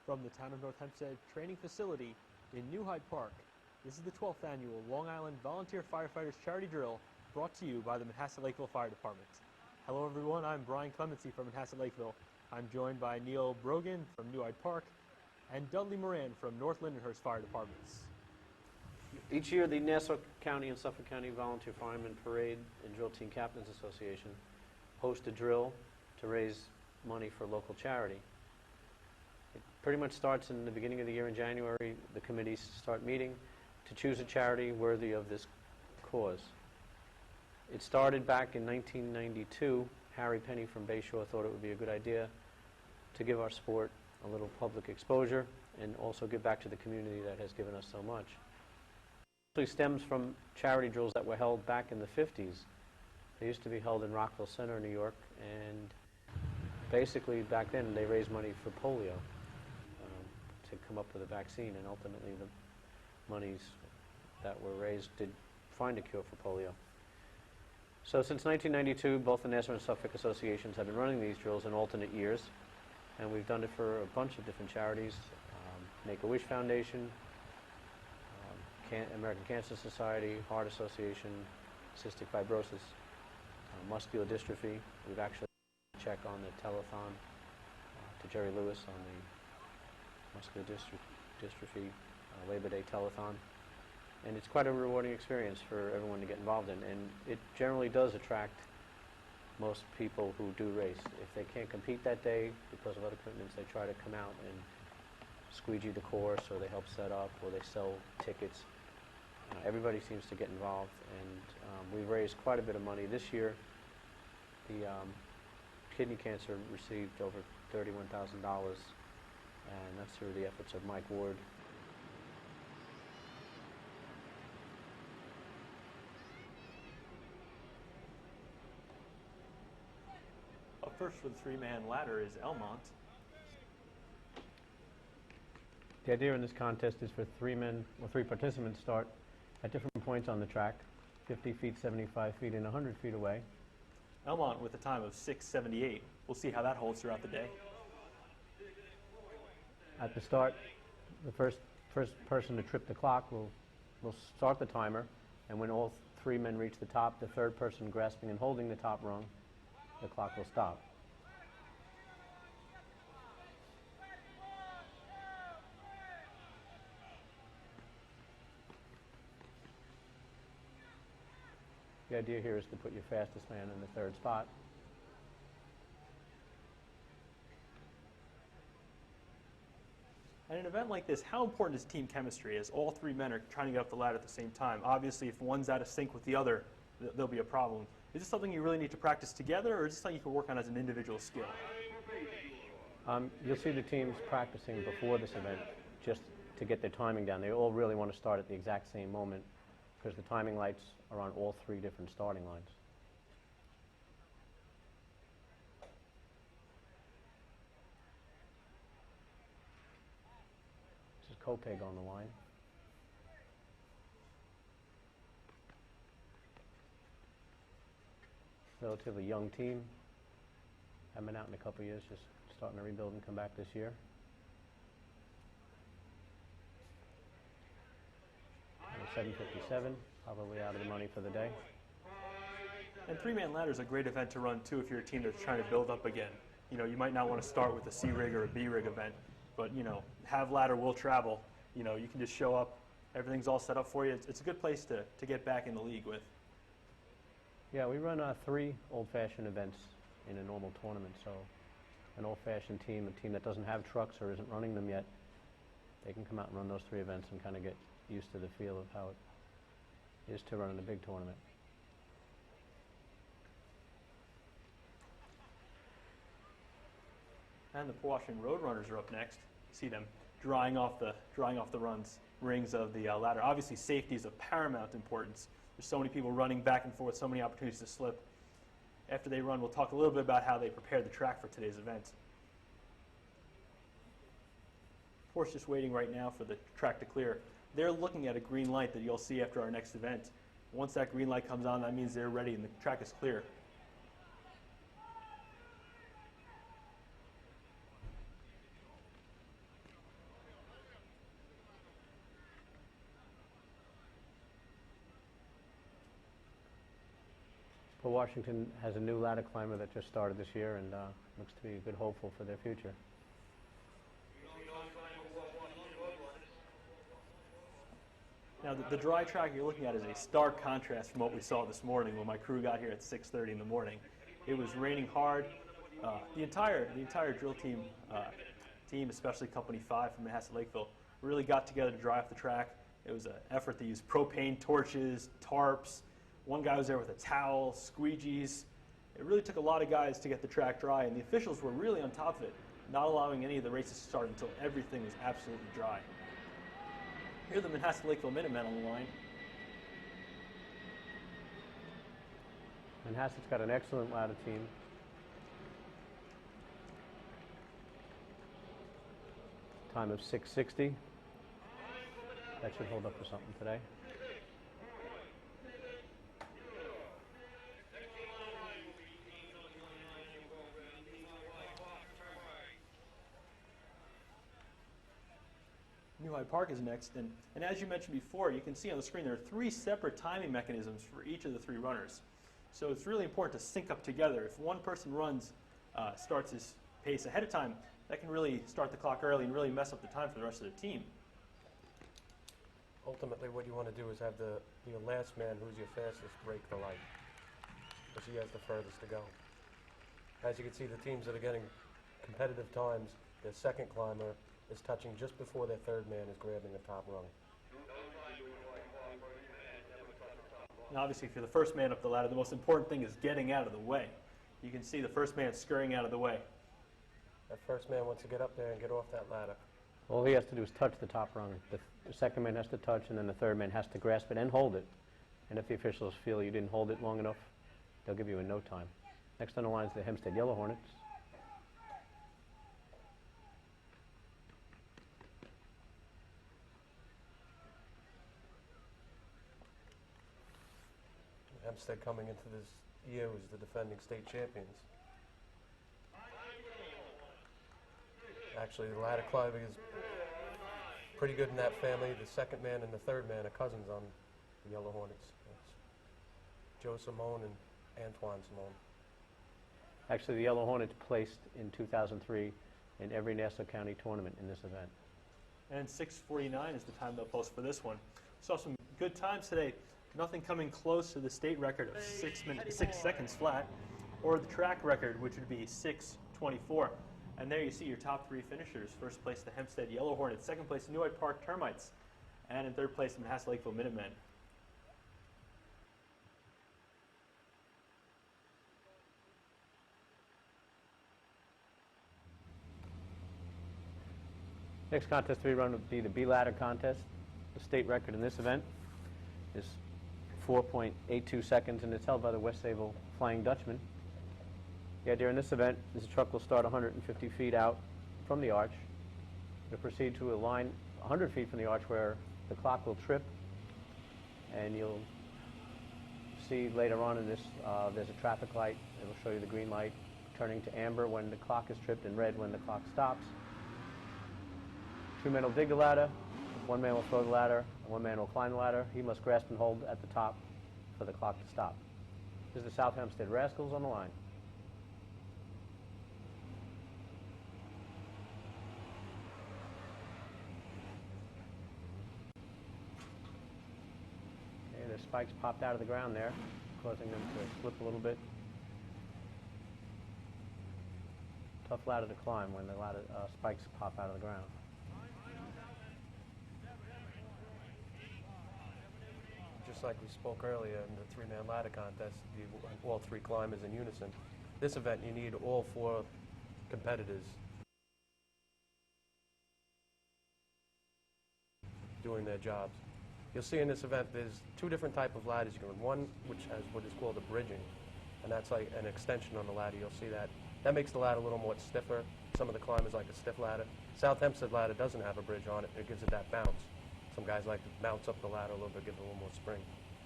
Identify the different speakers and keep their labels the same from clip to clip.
Speaker 1: From the town of North Hempstead training facility in New Hyde Park, this is the 12th annual Long Island Volunteer Firefighters Charity Drill brought to you by the Manhasset Lakeville Fire Department. Hello everyone, I'm Brian Clemency from Manhasset Lakeville. I'm joined by Neil Brogan from New Hyde Park and Dudley Moran from North Lindenhurst Fire Departments.
Speaker 2: Each year, the Nassau County and Suffolk County Volunteer Firemen Parade and Drill Team Captains Association host a drill to raise money for local charity. It pretty much starts in the beginning of the year in January. The committees start meeting to choose a charity worthy of this cause. It started back in 1992. Harry Penny from Bayshore thought it would be a good idea to give our sport a little public exposure and also give back to the community that has given us so much. It actually stems from charity drills that were held back in the 50s. They used to be held in Rockville Center, New York, and basically back then they raised money for polio to come up with a vaccine, and ultimately the monies that were raised did find a cure for polio. So since 1992, both the Nassau and Suffolk associations have been running these drills in alternate years, and we've done it for a bunch of different charities: Make-A-Wish Foundation, American Cancer Society, Heart Association, Cystic Fibrosis, Muscular Dystrophy. We've actually check on the telethon to Jerry Lewis on the Muscular Dystrophy Labor Day telethon. And it's quite a rewarding experience for everyone to get involved in, and it generally does attract most people who do race. If they can't compete that day because of other commitments, they try to come out and squeegee the course, or they help set up, or they sell tickets. Everybody seems to get involved, and we've raised quite a bit of money. This year, the kidney cancer received over $31,000, and that's through the efforts of Mike Ward.
Speaker 1: Up first for the three-man ladder is Elmont.
Speaker 2: The idea in this contest is for three participants start at different points on the track, 50 feet, 75 feet, and 100 feet away.
Speaker 1: Elmont with a time of 6:78. We'll see how that holds throughout the day.
Speaker 2: At the start, the first person to trip the clock will start the timer, and when all three men reach the top, the third person grasping and holding the top rung, the clock will stop. The idea here is to put your fastest man in the third spot.
Speaker 1: At an event like this, how important is team chemistry as all three men are trying to get up the ladder at the same time? Obviously, if one's out of sync with the other, there'll be a problem. Is this something you really need to practice together, or is this something you can work on as an individual skill?
Speaker 2: You'll see the teams practicing before this event just to get their timing down. They all really want to start at the exact same moment, because the timing lights are on all three different starting lines. This is Kopeg on the line. Relatively young team. Haven't been out in a couple of years, just starting to rebuild and come back this year. 7:57, probably out of the money for the day.
Speaker 1: And three-man ladder is a great event to run too if you're a team that's trying to build up again. You know, you might not want to start with a C rig or a B rig event, but you know, have ladder will travel. You know, you can just show up, everything's all set up for you. It's a good place to get back in the league with.
Speaker 2: Yeah, we run 3 old-fashioned events in a normal tournament, so an old-fashioned team, a team that doesn't have trucks or isn't running them yet, they can come out and run those 3 events and kind of get used to the feel of how it is to run in a big tournament.
Speaker 1: And the Powassan Road Runners are up next. You see them drying off the rings of the ladder. Obviously, safety is of paramount importance. There's so many people running back and forth, so many opportunities to slip. After they run, we'll talk a little bit about how they prepared the track for today's event. Of course, just waiting right now for the track to clear. They're looking at a green light that you'll see after our next event. Once that green light comes on, that means they're ready and the track is clear.
Speaker 2: Well, Washington has a new ladder climber that just started this year and looks to be a good hopeful for their future.
Speaker 1: Now, the dry track you're looking at is a stark contrast from what we saw this morning when my crew got here at 6:30 in the morning. It was raining hard. The entire drill team, especially Company 5 from Manhasset Lakeville, really got together to dry off the track. It was an effort to use propane torches, tarps. One guy was there with a towel, squeegees. It really took a lot of guys to get the track dry, and the officials were really on top of it, not allowing any of the races to start until everything was absolutely dry. Here are the Manhasset Lakeville Minutemen on the line.
Speaker 2: Manhasset's got an excellent ladder team. Time of 6:60. That should hold up for something today.
Speaker 1: New Hyde Park is next, and as you mentioned before, you can see on the screen there are 3 separate timing mechanisms for each of the 3 runners. So it's really important to sync up together. If one person starts his pace ahead of time, that can really start the clock early and really mess up the time for the rest of the team.
Speaker 3: Ultimately, what you want to do is have the last man who's your fastest break the light, because he has the furthest to go. As you can see, the teams that are getting competitive times, their second climber is touching just before their third man is grabbing the top rung.
Speaker 1: And obviously, if you're the first man up the ladder, the most important thing is getting out of the way. You can see the first man scurrying out of the way.
Speaker 3: That first man wants to get up there and get off that ladder.
Speaker 2: All he has to do is touch the top rung. The second man has to touch, and then the third man has to grasp it and hold it. And if the officials feel you didn't hold it long enough, they'll give you a no time. Next on the line is the Hempstead Yellow Hornets.
Speaker 3: Hempstead coming into this year was the defending state champions. Actually, the ladder climbing is pretty good in that family. The second man and the third man are cousins on the Yellow Hornets. It's Joe Simone and Antoine Simone.
Speaker 2: Actually, the Yellow Hornets placed in 2003 in every Nassau County tournament in this event.
Speaker 1: And 6:49 is the time they'll post for this one. Saw some good times today. Nothing coming close to the state record of 6 seconds flat, or the track record, which would be 6:24. And there you see your top 3 finishers. First place, the Hempstead Yellow Hornets. Second place, the New Hyde Park Termites. And in third place, the Manhasset Lakeville Minutemen.
Speaker 2: Next contest to be run would be the B-Ladder contest. The state record in this event is 4.82 seconds, and it's held by the West Sayville Flying Dutchman. The idea in this event is the truck will start 150 feet out from the arch. It'll proceed to a line 100 feet from the arch where the clock will trip, and you'll see later on in this there's a traffic light. It'll show you the green light turning to amber when the clock is tripped and red when the clock stops. 2 men will dig the ladder, 1 man will throw the ladder, and 1 man will climb the ladder. He must grasp and hold at the top for the clock to stop. This is the South Hempstead Rascals on the line. Okay, the spikes popped out of the ground there, causing them to slip a little bit. Tough ladder to climb when the ladder spikes pop out of the ground.
Speaker 3: Just like we spoke earlier in the 3-man ladder contest, all 3 climbers in unison. This event, you need all 4 competitors doing their jobs. You'll see in this event there's 2 different types of ladders you can run. One which has what is called a bridging, and that's like an extension on the ladder. You'll see that. That makes the ladder a little more stiffer. Some of the climbers like a stiff ladder. South Hempstead ladder doesn't have a bridge on it. It gives it that bounce. Some guys like to bounce up the ladder a little bit, give it a little more spring.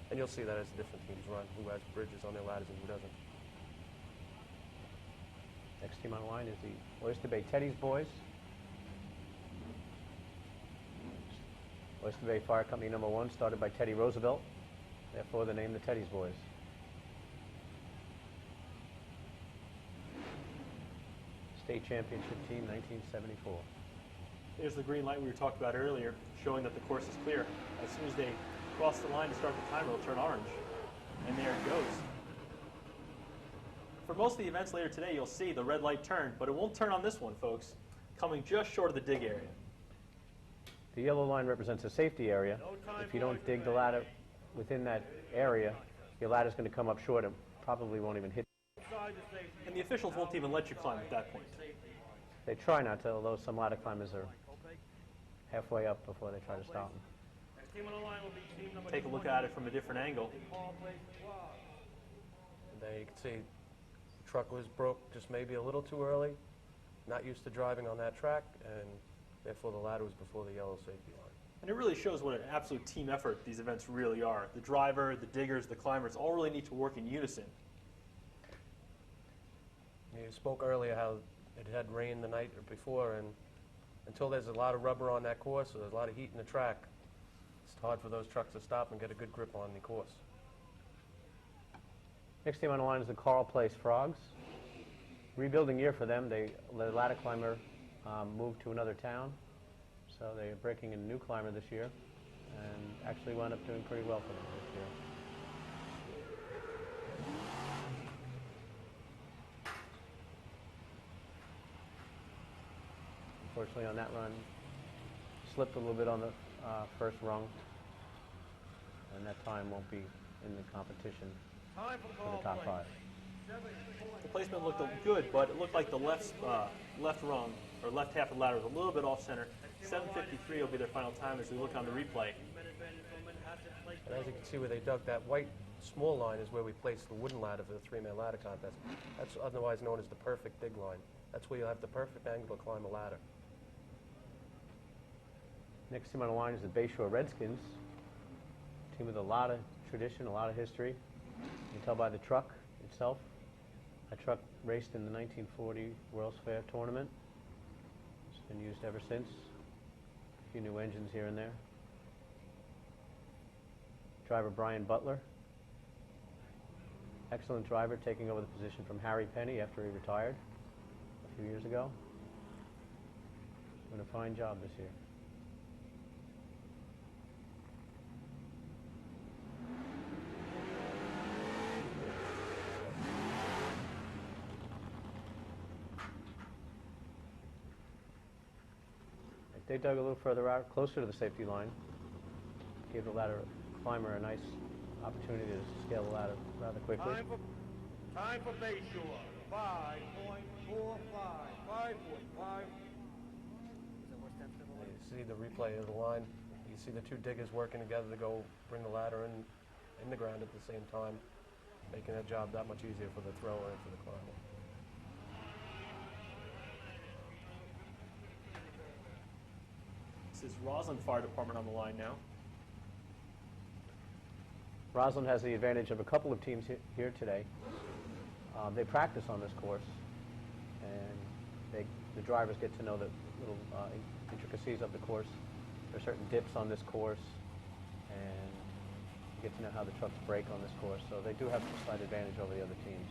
Speaker 3: And you'll see that as the different teams run, who has bridges on their ladders and who doesn't.
Speaker 2: Next team on the line is the Oyster Bay Teddy's Boys. Oyster Bay Fire Company #1, started by Teddy Roosevelt. Therefore, the name the Teddy's Boys. State championship team, 1974.
Speaker 1: There's the green light we were talking about earlier, showing that the course is clear. As soon as they cross the line to start the timer, it'll turn orange. And there it goes. For most of the events later today, you'll see the red light turn, but it won't turn on this one, folks, coming just short of the dig area.
Speaker 2: The yellow line represents a safety area. If you don't dig the ladder within that area, your ladder's going to come up short and probably won't even hit.
Speaker 1: And the officials won't even let you climb at that point.
Speaker 2: They try not to, although some ladder climbers are halfway up before they try to stop them.
Speaker 1: Take a look at it from a different angle.
Speaker 3: And there you can see the truck was broke just maybe a little too early, not used to driving on that track, and therefore the ladder was before the yellow safety line.
Speaker 1: And it really shows what an absolute team effort these events really are. The driver, the diggers, the climbers all really need to work in unison.
Speaker 3: You spoke earlier how it had rained the night before, and until there's a lot of rubber on that course, or there's a lot of heat in the track, it's hard for those trucks to stop and get a good grip on the course.
Speaker 2: Next team on the line is the Carl Place Frogs. Rebuilding year for them. The ladder climber moved to another town, so they're breaking in a new climber this year, and actually wound up doing pretty well for them this year. Unfortunately, on that run, slipped a little bit on the first rung, and that time won't be in the competition for the top 5.
Speaker 1: The placement looked good, but it looked like the left rung, or left half of the ladder was a little bit off center. 7:53 will be their final time as we look on the replay.
Speaker 3: And as you can see where they dug that white small line is where we placed the wooden ladder for the 3-man ladder contest. That's otherwise known as the perfect dig line. That's where you'll have the perfect angle to climb a ladder.
Speaker 2: Next team on the line is the Bayshore Redskins, a team with a lot of tradition, a lot of history. You can tell by the truck itself. That truck raced in the 1940 World's Fair tournament. It's been used ever since. A few new engines here and there. Driver Brian Butler. Excellent driver, taking over the position from Harry Penny after he retired a few years ago. Doing a fine job this year. They dug a little further out, closer to the safety line. Gave the ladder climber a nice opportunity to scale the ladder rather quickly.
Speaker 4: Time for Bayshore. 5.45. 5.45.
Speaker 3: You see the replay of the line. You see the two diggers working together to go bring the ladder in the ground at the same time, making that job that much easier for the thrower and for the climber.
Speaker 1: This is Roslyn Fire Department on the line now.
Speaker 2: Roslyn has the advantage of a couple of teams here today. They practice on this course, and the drivers get to know the little intricacies of the course. There are certain dips on this course, and you get to know how the trucks brake on this course. So they do have a slight advantage over the other teams.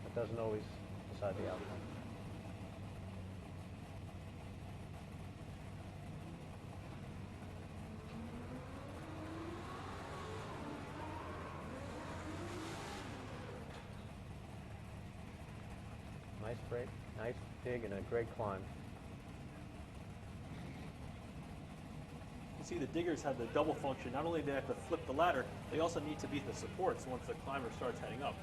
Speaker 2: That doesn't always decide the outcome. Nice break, nice dig, and a great climb.
Speaker 1: You see the diggers have the double function. Not only do they have to flip the ladder, they also need to beat the supports once the climber starts heading up.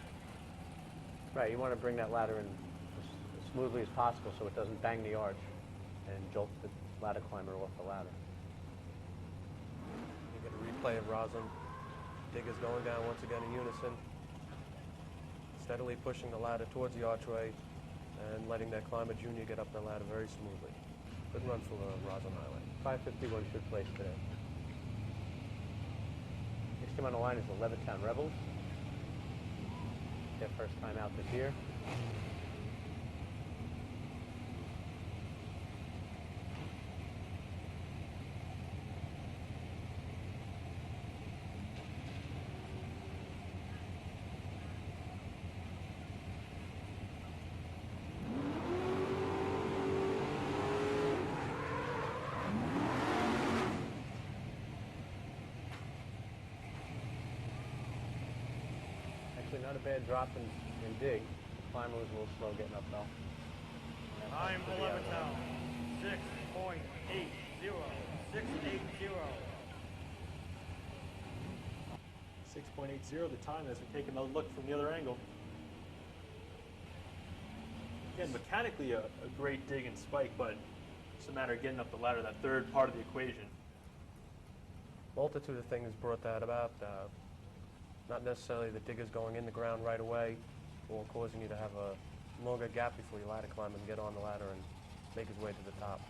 Speaker 2: Right, you want to bring that ladder in as smoothly as possible so it doesn't bang the arch and jolt the ladder climber off the ladder.
Speaker 3: You get a replay of Roslyn. Diggers going down once again in unison, steadily pushing the ladder towards the archway and letting that climber junior get up the ladder very smoothly. Good run for Roslyn Highway.
Speaker 2: 551 should place today. Next team on the line is the Levittown Rebels. Their first time out this year. Actually, not a bad drop in dig. The climber was a little slow getting up though.
Speaker 4: Time for Levittown. 6.80. 680.
Speaker 1: 6.80 the time as we take another look from the other angle. Again, mechanically a great dig and spike, but it's a matter of getting up the ladder, that third part of the equation.
Speaker 3: Multitude of things brought that about. Not necessarily the diggers going in the ground right away, or causing you to have a longer gap before you ladder climb and get on the ladder and make his way to the top.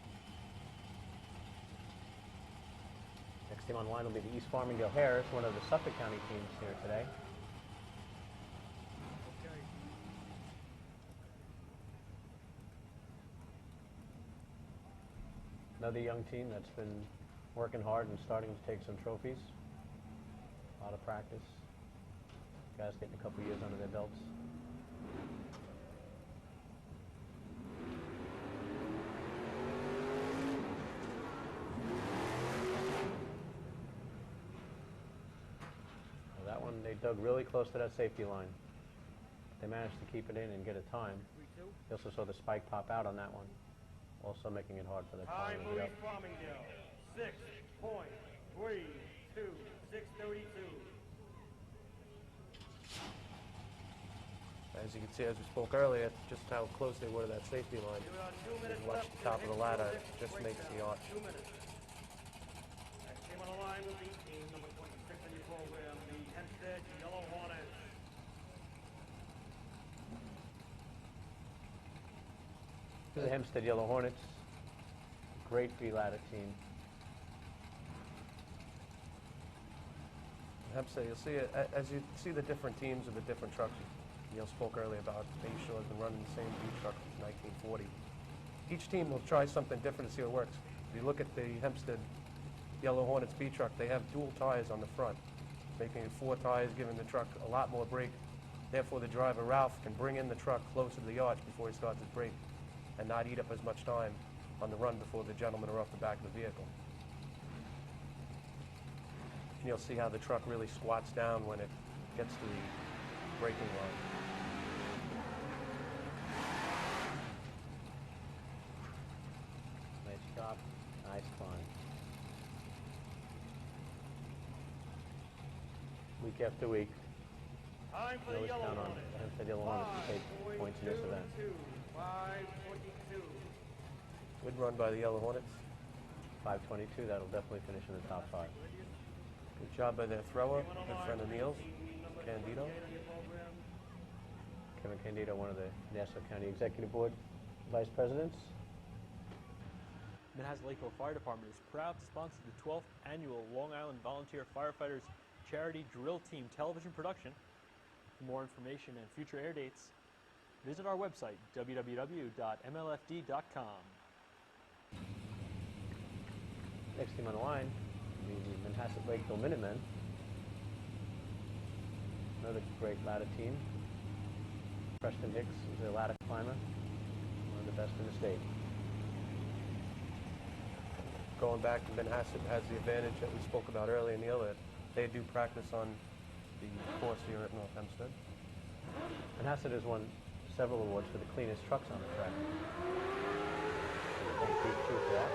Speaker 2: Next team on line will be the East Farmingdale Hares, one of the Suffolk County teams here today.
Speaker 4: Okay.
Speaker 2: Another young team that's been working hard and starting to take some trophies. A lot of practice. Guys getting a couple years under their belts. Well, that one, they dug really close to that safety line. They managed to keep it in and get a time.
Speaker 4: 3-2.
Speaker 2: You also saw the spike pop out on that one, also making it hard for the
Speaker 4: Time
Speaker 2: climber
Speaker 4: for
Speaker 2: to get
Speaker 4: East
Speaker 2: up.
Speaker 4: Farmingdale. 6.32. 632.
Speaker 3: As you can see, as we spoke earlier, just how close they were to that safety line.
Speaker 4: You got 2 minutes
Speaker 3: And watch
Speaker 4: left.
Speaker 3: the top of the ladder,
Speaker 4: Next
Speaker 3: just makes the
Speaker 4: breakdown.
Speaker 3: arch.
Speaker 4: 2 minutes. Next team on the line will be team number 26 in your program, the Hempstead Yellow Hornets.
Speaker 2: The Hempstead Yellow Hornets, great free ladder team.
Speaker 3: Hempstead, you'll see it as you see the different teams of the different trucks. Neil spoke earlier about Bay Shore has been running the same beach truck since 1940. Each team will try something different to see what works. If you look at the Hempstead Yellow Hornets beach truck, they have dual tires on the front, making it 4 tires, giving the truck a lot more brake. Therefore, the driver, Ralph, can bring in the truck closer to the arch before he starts his brake and not eat up as much time on the run before the gentlemen are off the back of the vehicle. And you'll see how the truck really squats down when it gets to the braking line.
Speaker 2: Nice job, nice climb. Week after week,
Speaker 4: Time for
Speaker 2: you
Speaker 4: the
Speaker 2: always
Speaker 4: Yellow
Speaker 2: count on
Speaker 4: Hornets.
Speaker 2: the Hempstead Yellow Hornets to take points in this event.
Speaker 4: 5:22.
Speaker 3: Good run by the Yellow Hornets.
Speaker 2: 5:22, that'll definitely finish in the top 5.
Speaker 3: Good job by their thrower, good friend of Neil's, Candido.
Speaker 2: Kevin Candido, one of the Nassau County Executive Board Vice Presidents.
Speaker 1: Manhasset Lakeville Fire Department is proud to sponsor the 12th annual Long Island Volunteer Firefighters Charity Drill Team television production. For more information and future air dates, visit our website, www.mlfd.com.
Speaker 2: Next team on the line, the Manhasset Lakeville Minutemen. Another great ladder team. Preston Hicks is a ladder climber, one of the best in the state.
Speaker 3: Going back to Manhasset has the advantage that we spoke about earlier, Neil, that they do practice on the course here at North Hempstead.
Speaker 2: Manhasset has won several awards for the cleanest trucks on the track. Thank you for that.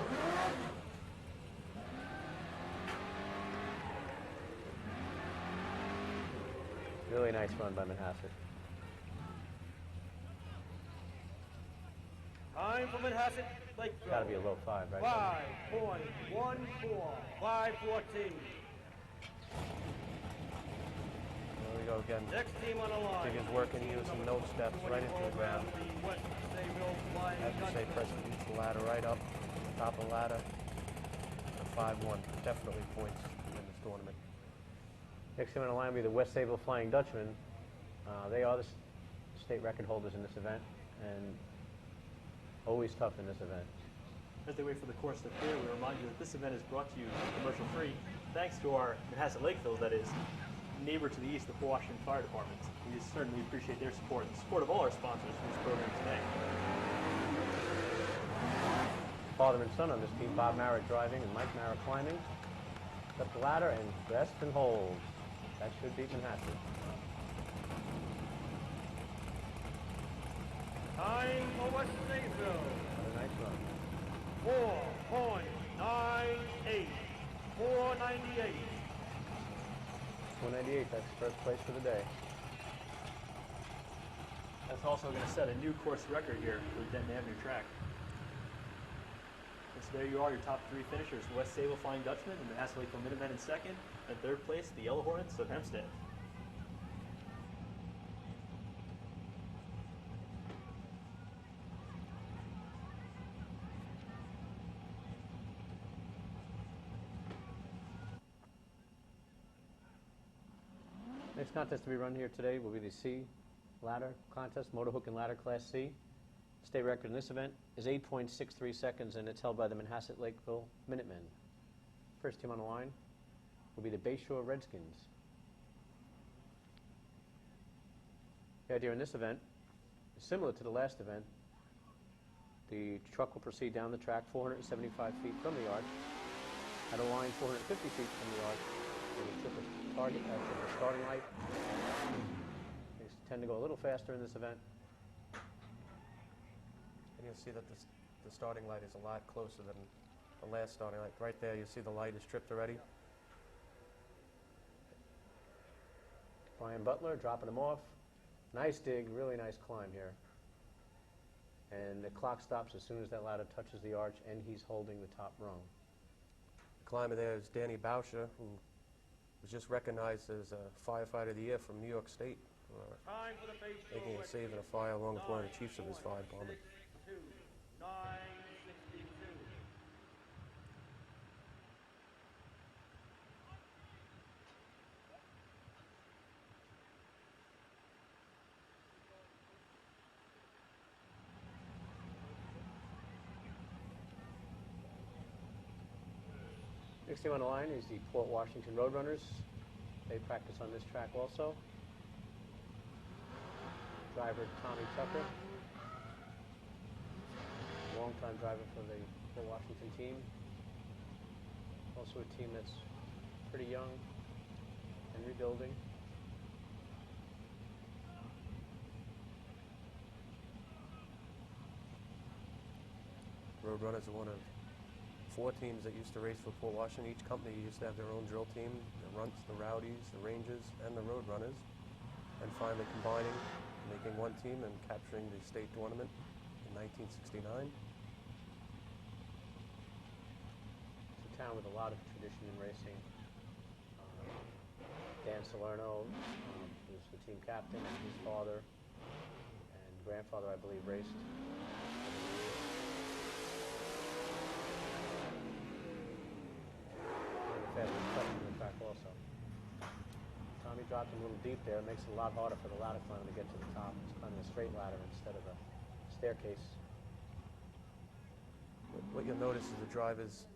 Speaker 2: Really nice run by Manhasset.
Speaker 4: Time for Manhasset Lakeville.
Speaker 2: Got to be a low 5, right?
Speaker 4: 5.14. 5:14.
Speaker 3: There we go again.
Speaker 4: Next team on the line.
Speaker 3: Diggers working, using nose steps right into the ground.
Speaker 4: The West Sayville Flying
Speaker 3: As you say,
Speaker 4: Dutchman.
Speaker 3: Preston keeps the ladder right up, top of the ladder. A 5-1, definitely points in this tournament.
Speaker 2: Next team on the line will be the West Sayville Flying Dutchman. They are the state record holders in this event, and always tough in this event.
Speaker 1: As they wait for the course to clear, we remind you that this event is brought to you commercial free thanks to our Manhasset Lakeville, that is, neighbor to the east, the Port Washington Fire Department. We certainly appreciate their support and the support of all our sponsors for this program today.
Speaker 2: Father and son on this team, Bob Marrett driving and Mike Marrett climbing. Up the ladder and rests and holds. That should beat Manhasset.
Speaker 4: Time for West Zanesville.
Speaker 2: What a nice run.
Speaker 4: 4.98. 498.
Speaker 2: 498, that's first place for the day.
Speaker 1: That's also going to set a new course record here for the Denton Avenue track. And so there you are, your top three finishers. West Sable Flying Dutchman and the Manhasset Lakeville Minutemen in second. And third place, the Yellow Hornets of Hempstead.
Speaker 2: Next contest to be run here today will be the C ladder contest, motor hook and ladder class C. State record in this event is 8.63 seconds, and it's held by the Manhasset Lakeville Minutemen. First team on the line will be the Bayshore Redskins. The idea in this event is similar to the last event. The truck will proceed down the track 475 feet from the arch at a line 450 feet from the arch. With a triple target, triple starting light. They tend to go a little faster in this event.
Speaker 3: And you'll see that the starting light is a lot closer than the last starting light. Right there, you see the light is tripped already.
Speaker 2: Brian Butler dropping him off. Nice dig, really nice climb here. And the clock stops as soon as that ladder touches the arch, and he's holding the top rung.
Speaker 3: The climber there is Danny Bauscher, who was just recognized as a firefighter of the year from New York State for
Speaker 4: Time for the Bayshore
Speaker 3: making a save in a fire along with one of the chiefs of his fire department.
Speaker 4: 962.
Speaker 2: Next team on the line is the Port Washington Roadrunners. They practice on this track also. Driver Tommy Tucker, longtime driver for the Port Washington team. Also a team that's pretty young and rebuilding.
Speaker 3: Roadrunners are one of 4 teams that used to race for Port Washington. Each company used to have their own drill team, the Runts, the Rowdies, the Rangers, and the Roadrunners. And finally combining, making one team and capturing the state tournament in 1969.
Speaker 2: It's a town with a lot of tradition in racing. Dan Salerno was the team captain, and his father and grandfather, I believe, raced. Fastest truck in the track also. Tommy dropped him a little deep there. It makes it a lot harder for the ladder climber to get to the top. It's climbing a straight ladder instead of a staircase.
Speaker 3: What you'll notice is the drivers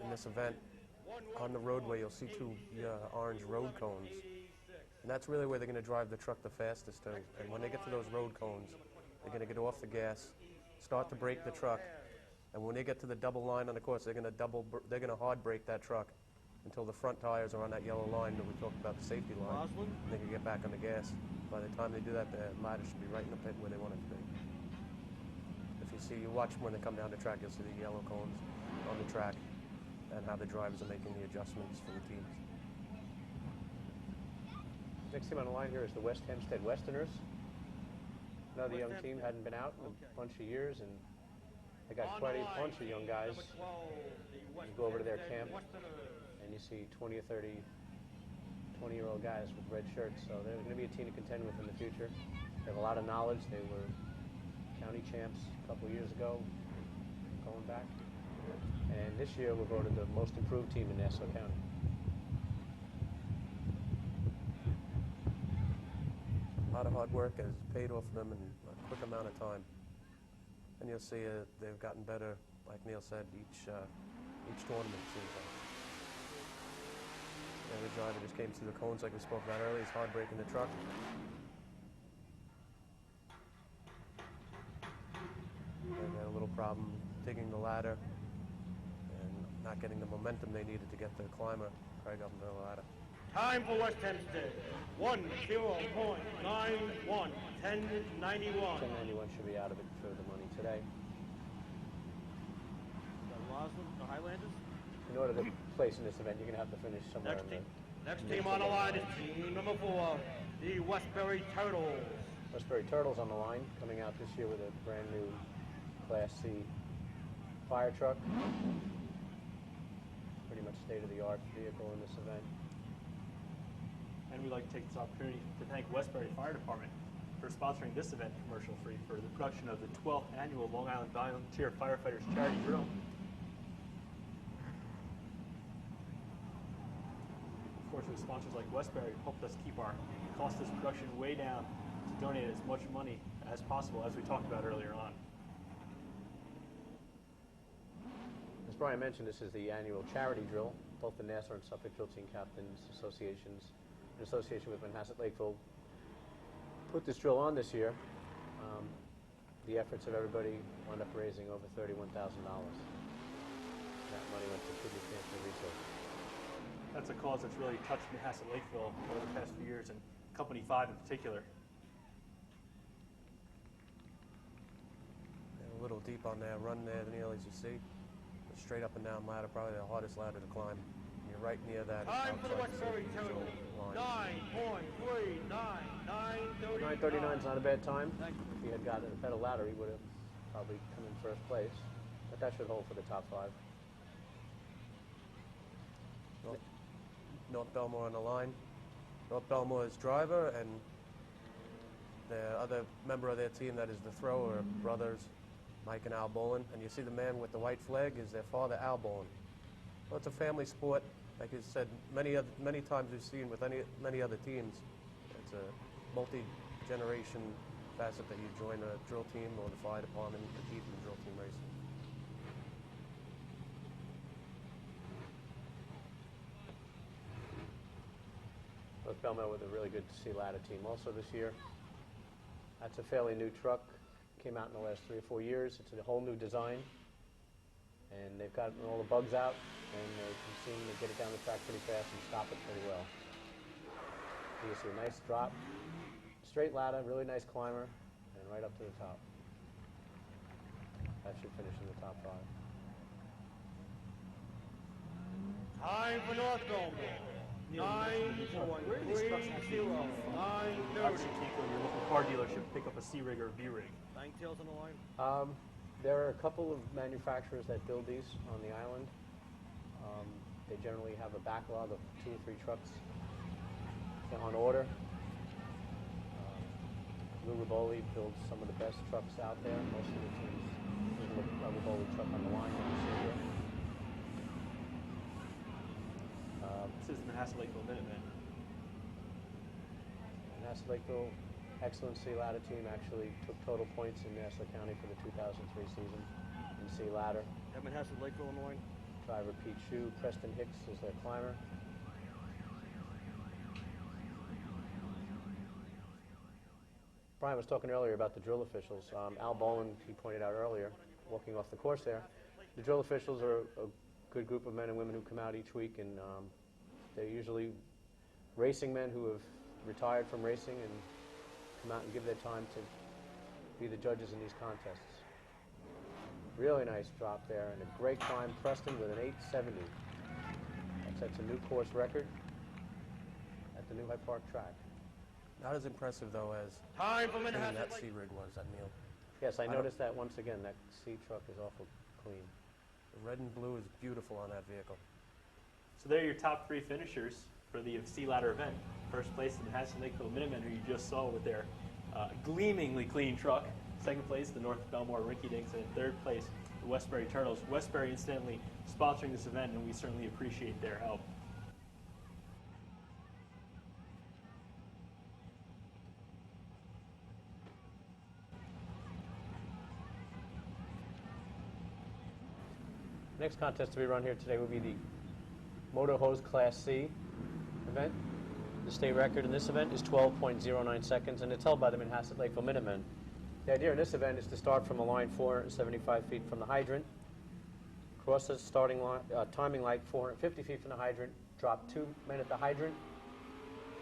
Speaker 3: in this event, on the roadway you'll see 2 orange road cones. And that's really where they're going to drive the truck the fastest to. And when they get to those road cones, they're going to get off the gas, start to brake the truck, and when they get to the double line on the course, they're going to hard brake that truck until the front tires are on that yellow line that we talked about, the safety line. And they can get back on the gas. By the time they do that, the ladder should be right in the pit where they want it to be. If you watch when they come down the track, you'll see the yellow cones on the track and how the drivers are making the adjustments for the teams.
Speaker 2: Next team on the line here is the West Hempstead Westerners. Another young team, hadn't been out in a bunch of years, and they got quite a bunch of young guys. You go over to their camp, and you see 20 or 30 20-year-old guys with red shirts. So they're going to be a team to contend with in the future. They have a lot of knowledge. They were county champs a couple of years ago, going back. And this year we're voted the most improved team in Nassau County.
Speaker 3: A lot of hard work has paid off for them in a quick amount of time. And you'll see they've gotten better, like Neil said, each tournament it seems like. The driver just came through the cones like we spoke about earlier. He's hard braking the truck. And had a little problem digging the ladder and not getting the momentum they needed to get the climber Craig up into the ladder.
Speaker 4: Time for West Hempstead. 10.91. 1091.
Speaker 2: 1091 should be out of it for the money today.
Speaker 4: The Highlanders.
Speaker 2: In order to place in this event, you're going to have to finish somewhere in the...
Speaker 4: Next team on the line is team number 4, the Westbury Turtles.
Speaker 2: Westbury Turtles on the line, coming out this year with a brand new Class C fire truck. Pretty much state-of-the-art vehicle in this event.
Speaker 1: And we'd like to take this opportunity to thank Westbury Fire Department for sponsoring this event commercial-free for the production of the 12th annual Long Island Volunteer Firefighters Charity Drill. Of course, with sponsors like Westbury, helped us keep our cost of production way down to donate as much money as possible, as we talked about earlier on.
Speaker 2: As Brian mentioned, this is the annual charity drill. Both the Nassau and Suffolk Drill Team Captains Associations, in association with Manhasset Lakeville, put this drill on this year. The efforts of everybody wound up raising over $31,000. That money went to tribute cancer research.
Speaker 1: That's a cause that's really touched Manhasset Lakeville over the past few years, and Company 5 in particular.
Speaker 3: And a little deep on that run there, Neil, as you see. A straight up and down ladder, probably the hardest ladder to climb. You're right near that.
Speaker 4: Time for the
Speaker 3: outside
Speaker 4: Westbury
Speaker 3: safety
Speaker 4: Turtles.
Speaker 3: zone line.
Speaker 4: 9.39.
Speaker 2: 9:39 is not a bad time. If he had gotten a better ladder, he would have probably come in first place. But that should hold for the top 5.
Speaker 3: North Belmore on the line. North Belmore is driver, and the other member of their team that is the thrower are brothers, Mike and Al Bolin. And you see the man with the white flag is their father, Al Bolin. Well, it's a family sport. Like you said, many times we've seen with many other teams. It's a multi-generation facet that you join a drill team or the fire department to compete in drill team racing.
Speaker 2: North Belmore with a really good sea ladder team also this year. That's a fairly new truck. Came out in the last 3 or 4 years. It's a whole new design. And they've gotten all the bugs out, and they can seem to get it down the track pretty fast and stop it pretty well. You see a nice drop, straight ladder, really nice climber, and right up to the top. That should finish in the top 5.
Speaker 4: Time for North Belmore. 9.30. 9:30.
Speaker 1: Obviously, you can't go to your local car dealership and pick up a C-rig or a B-rig.
Speaker 4: Nine tails on the line.
Speaker 2: There are a couple of manufacturers that build these on the island. They generally have a backlog of 2 or 3 trucks on order. Lou Riboli builds some of the best trucks out there. Most of the teams use a Riboli truck on the line that you see here.
Speaker 1: This is the Manhasset Lakeville Minutemen.
Speaker 2: Manhasset Lakeville Excellent Sea Ladder team actually took total points in Nassau County for the 2003 season in Sea Ladder.
Speaker 4: That Manhasset Lakeville on the line.
Speaker 2: Driver Pete Shue, Preston Hicks is their climber. Brian was talking earlier about the drill officials. Al Bolin, he pointed out earlier, walking off the course there. The drill officials are a good group of men and women who come out each week, and they're usually racing men who have retired from racing and come out and give their time to be the judges in these contests. Really nice drop there and a great climb. Preston with an 870. That sets a new course record at the New Hyde Park track.
Speaker 3: Not as impressive, though, as
Speaker 4: Time for
Speaker 3: that
Speaker 4: Manhasset
Speaker 3: sea rig was at Neil.
Speaker 2: Yes, I
Speaker 3: don't-
Speaker 2: noticed that once again. That sea truck is awful clean.
Speaker 3: The red and blue is beautiful on that vehicle.
Speaker 1: So there are your top 3 finishers for the Sea Ladder event. First place, the Manhasset Lakeville Minutemen, who you just saw with their gleamingly clean truck. Second place, the North Belmore Rinky Dinks. And in third place, the Westbury Turtles. Westbury incidentally sponsoring this event, and we certainly appreciate their help.
Speaker 2: Next contest to be run here today will be the Motor Hose Class C event. The state record in this event is 12.09 seconds, and it's held by the Manhasset Lakeville Minutemen. The idea in this event is to start from a line 475 feet from the hydrant, cross the starting line, timing light 450 feet from the hydrant, drop 2 men at the hydrant,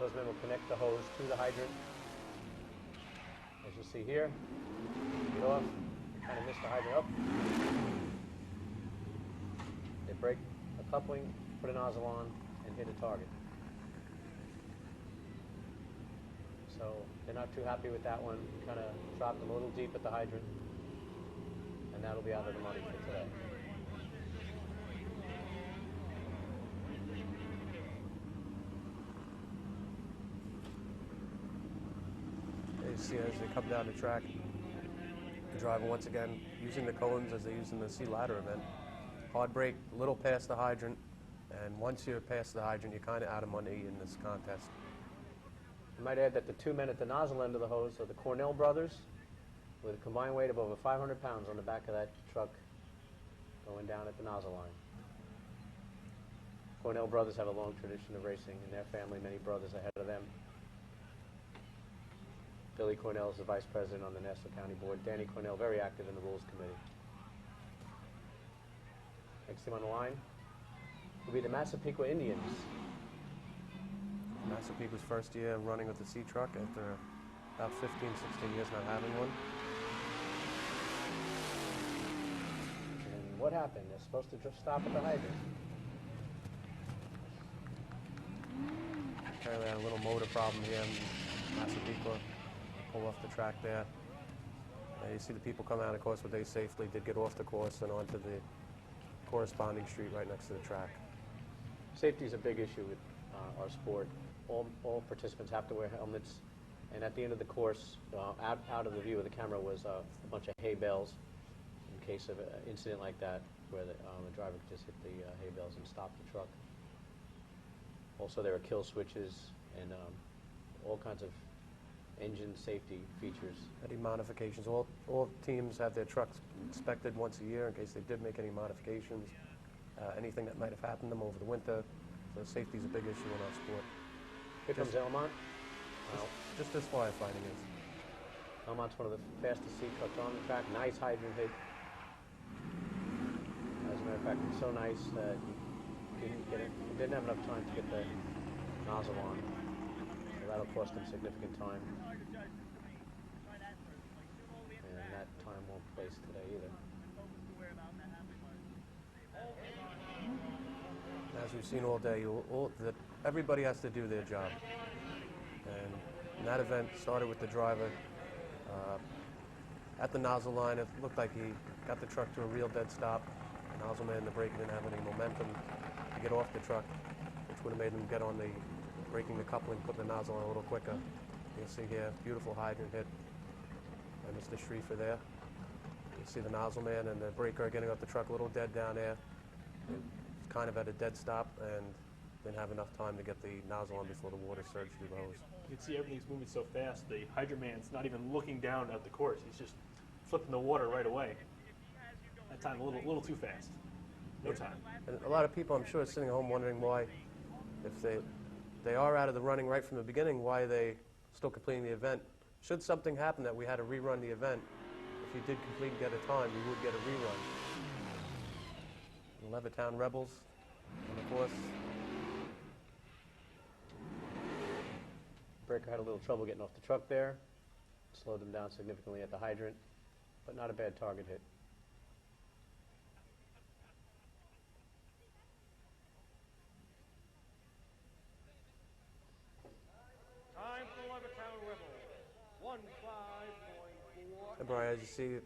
Speaker 2: Those men will connect the hose to the hydrant. As you see here, get off, kind of miss the hydrant up. They break a coupling, put a nozzle on, and hit a target. So they're not too happy with that one. Kind of dropped them a little deep at the hydrant, and that'll be out of the money for today.
Speaker 3: You see as they come down the track, the driver once again using the cones as they use in the sea ladder event. Hard brake, a little past the hydrant, and once you're past the hydrant, you're kind of out of money in this contest.
Speaker 2: I might add that the two men at the nozzle end of the hose are the Cornell brothers, with a combined weight of over 500 pounds on the back of that truck going down at the nozzle line. Cornell brothers have a long tradition of racing. In their family, many brothers ahead of them. Billy Cornell is the vice president on the Nassau County Board. Danny Cornell, very active in the Rules Committee. Next team on the line will be the Massapequa Indians.
Speaker 3: Massapequa's first year running with the sea truck after about 15, 16 years not having one.
Speaker 2: And what happened? They're supposed to just stop at the hydrant.
Speaker 3: Apparently had a little motor problem here in Massapequa. Pull off the track there. And you see the people come out, of course, but they safely did get off the course and onto the corresponding street right next to the track.
Speaker 2: Safety is a big issue with our sport. All participants have to wear helmets, and at the end of the course, out of the view of the camera was a bunch of hay bales in case of an incident like that, where the driver could just hit the hay bales and stop the truck. Also, there are kill switches and all kinds of engine safety features.
Speaker 3: Any modifications? All teams have their trucks inspected once a year in case they did make any modifications. Anything that might have happened to them over the winter. So safety is a big issue in our sport.
Speaker 2: Here comes Elmont.
Speaker 3: Just as firefighting is.
Speaker 2: Elmont's one of the fastest sea trucks on the track. Nice hydrant hit. As a matter of fact, it's so nice that he didn't have enough time to get the nozzle on. So that'll cost him significant time. And that time won't place today either.
Speaker 3: As we've seen all day, everybody has to do their job. And that event started with the driver at the nozzle line. It looked like he got the truck to a real dead stop. The nozzle man and the brake didn't have any momentum to get off the truck, which would have made him get on the breaking the coupling, putting the nozzle on a little quicker. You can see here, beautiful hydrant hit by Mr. Schriefer there. You see the nozzle man and the braker getting off the truck a little dead down there. Kind of at a dead stop and didn't have enough time to get the nozzle on before the water surged through the hose.
Speaker 1: You can see everything's moving so fast. The hydrant man's not even looking down at the course. He's just flipping the water right away. That time a little too fast. No time.
Speaker 3: And a lot of people, I'm sure, are sitting at home wondering why, if they are out of the running right from the beginning, why they still completing the event. Should something happen that we had to rerun the event, if you did complete and get a time, we would get a rerun. The Levittown Rebels on the course.
Speaker 2: Breaker had a little trouble getting off the truck there. Slowed them down significantly at the hydrant, but not a bad target hit.
Speaker 4: Time for Levittown Rebel. 1:05.4.
Speaker 3: And Brian, as you see,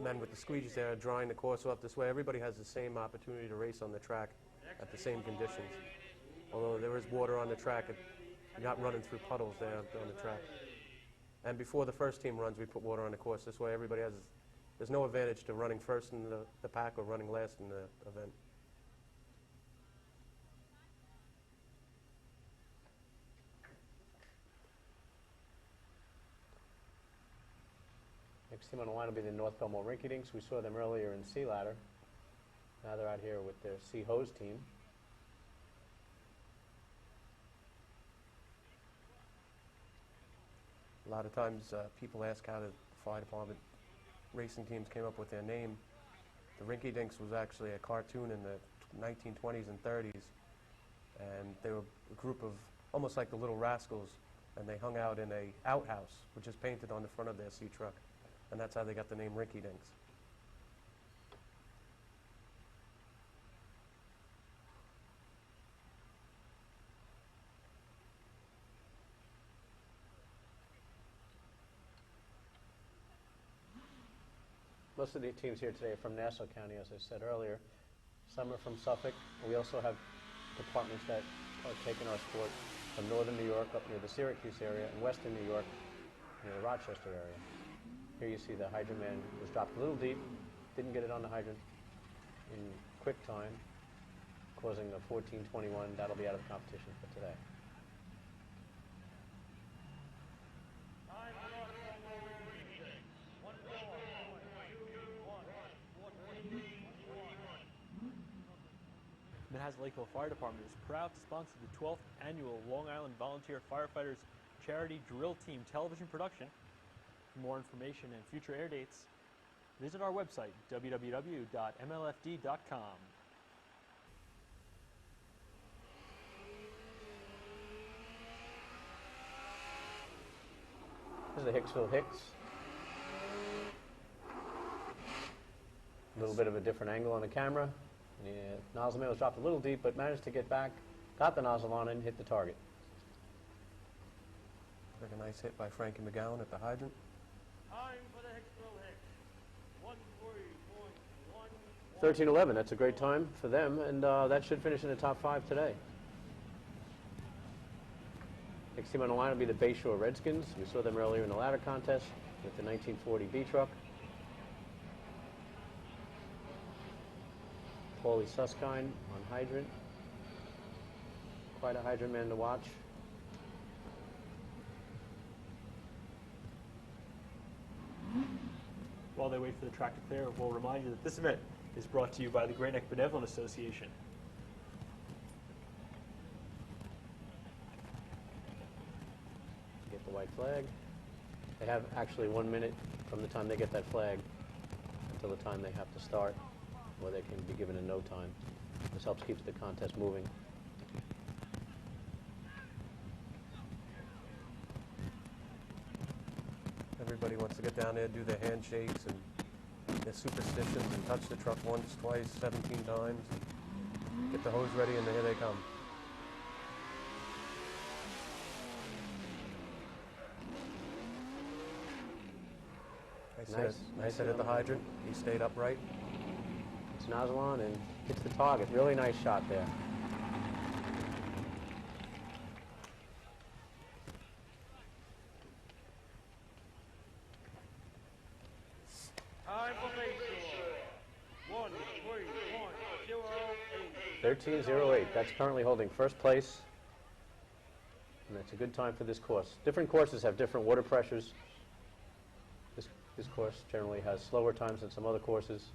Speaker 3: men with the squeegees there are drawing the course off this way. Everybody has the same opportunity to race on the track at the same conditions. Although there is water on the track, you're not running through puddles there on the track. And before the first team runs, we put water on the course. This way everybody there's no advantage to running first in the pack or running last in the event.
Speaker 2: Next team on the line will be the North Belmore Rinky-Dinks. We saw them earlier in Sea Ladder. Now they're out here with their Sea Hose team.
Speaker 3: A lot of times people ask how the fire department racing teams came up with their name. The Rinky Dinks was actually a cartoon in the 1920s and 30s, and they were a group of almost like the Little Rascals, and they hung out in a outhouse, which is painted on the front of their sea truck, and that's how they got the name Rinky Dinks.
Speaker 2: Most of the teams here today are from Nassau County, as I said earlier. Some are from Suffolk. We also have departments that are taking our sport from northern New York up near the Syracuse area and western New York near the Rochester area. Here you see the hydrant man was dropped a little deep, didn't get it on the hydrant in quick time, causing a 14:21. That'll be out of the competition for today.
Speaker 1: Manhasset Lakeville Fire Department is proud to sponsor the 12th annual Long Island Volunteer Firefighters Charity Drill Team television production. For more information and future air dates, visit our website, www.mlfd.com.
Speaker 2: This is the Hicksville Hicks. A little bit of a different angle on the camera. The nozzle man was dropped a little deep, but managed to get back, got the nozzle on it, and hit the target.
Speaker 3: Like a nice hit by Frankie McGowan at the hydrant.
Speaker 4: Time for the Hicksville Hicks.
Speaker 2: 13:11. That's a great time for them, and that should finish in the top 5 today. Next team on the line will be the Bayshore Redskins. We saw them earlier in the ladder contest with the 1940 B truck. Paulie Suskind on hydrant. Quite a hydrant man to watch.
Speaker 1: While they wait for the track to clear, we'll remind you that this event is brought to you by the Great Neck Benevolent Association.
Speaker 2: Get the white flag. They have actually 1 minute from the time they get that flag until the time they have to start, or they can be given a no time. This helps keep the contest moving.
Speaker 3: Everybody wants to get down there, do their handshakes and their superstitions and touch the truck once, twice, 17 times. Get the hose ready and here they come. Nice hit at the hydrant. He stayed upright.
Speaker 2: It's nozzle on and hits the target. Really nice shot there.
Speaker 4: Time for Bayshore. 13:08.
Speaker 2: 13:08. That's currently holding first place. And that's a good time for this course. Different courses have different water pressures. This course generally has slower times than some other courses.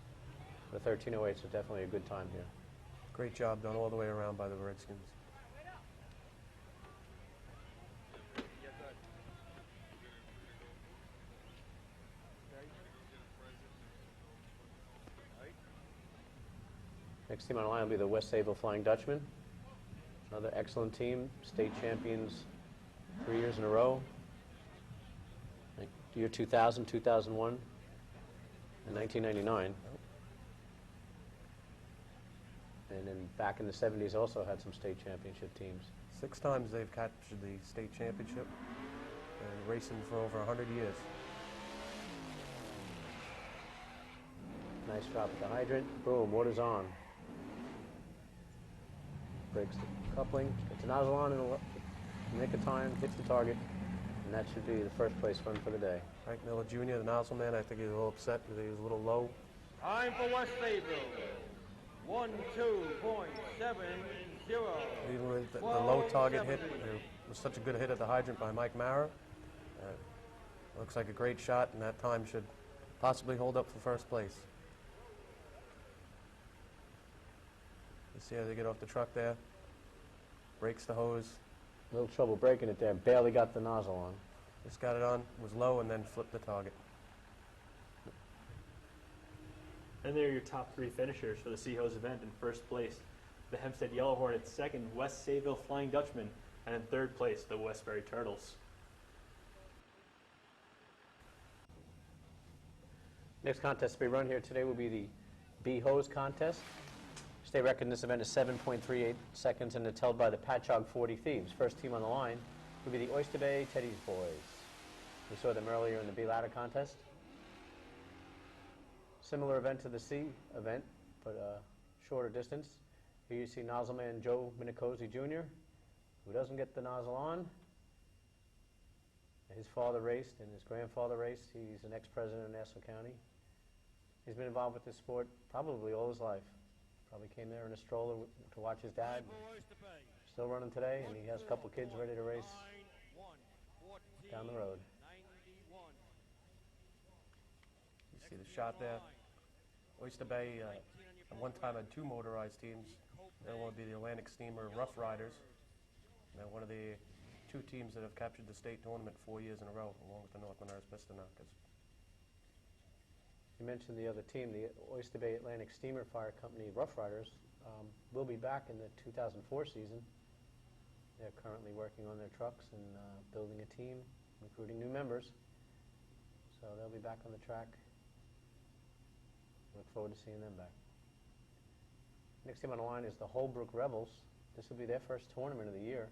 Speaker 2: The 13:08 is definitely a good time here.
Speaker 3: Great job done all the way around by the Redskins.
Speaker 2: Next team on the line will be the West Sayville Flying Dutchman. Another excellent team, state champions 3 years in a row. Year 2000, 2001, and 1999. And then back in the 70s also had some state championship teams.
Speaker 3: 6 times they've captured the state championship and racing for over 100 years.
Speaker 2: Nice drop at the hydrant. Boom, water's on. Breaks the coupling, gets the nozzle on in the nick of time, hits the target, and that should be the first place run for the day.
Speaker 3: Frank Miller Jr., the nozzle man, I think he was a little upset because he was a little low.
Speaker 4: Time for West Sayville. 12.70.
Speaker 3: Even with the low target hit, it was such a good hit at the hydrant by Mike Mara. Looks like a great shot, and that time should possibly hold up for first place. You see how they get off the truck there? Breaks the hose.
Speaker 2: A little trouble breaking it there. Barely got the nozzle on.
Speaker 3: Just got it on, was low, and then flipped the target.
Speaker 1: And there are your top 3 finishers for the Sea Hose event. In first place, the Hempstead Yellow Hornets. Second, West Sayville Flying Dutchman. And in third place, the Westbury Turtles.
Speaker 2: Next contest to be run here today will be the Bee Hose Contest. State record in this event is 7.38 seconds, and it's held by the Patchogue 40 Thieves. First team on the line will be the Oyster Bay Teddy's Boys. We saw them earlier in the Bee Ladder Contest. Similar event to the C event, but shorter distance. Here you see nozzleman Joe Minicosi Jr., who doesn't get the nozzle on. His father raced and his grandfather raced. He's an ex-president of Nassau County. He's been involved with this sport probably all his life. Probably came there in a stroller to watch his dad. Still running today, and he has a couple kids ready to race down the road.
Speaker 3: You see the shot there. Oyster Bay at one time had two motorized teams. They one would be the Atlantic Steamer Rough Riders. And they're one of the two teams that have captured the state tournament 4 years in a row, along with the North Monarch Pistonakers.
Speaker 2: You mentioned the other team, the Oyster Bay Atlantic Steamer Fire Company Rough Riders, will be back in the 2004 season. They're currently working on their trucks and building a team, recruiting new members. So they'll be back on the track. Look forward to seeing them back. Next team on the line is the Holbrook Rebels. This will be their first tournament of the year.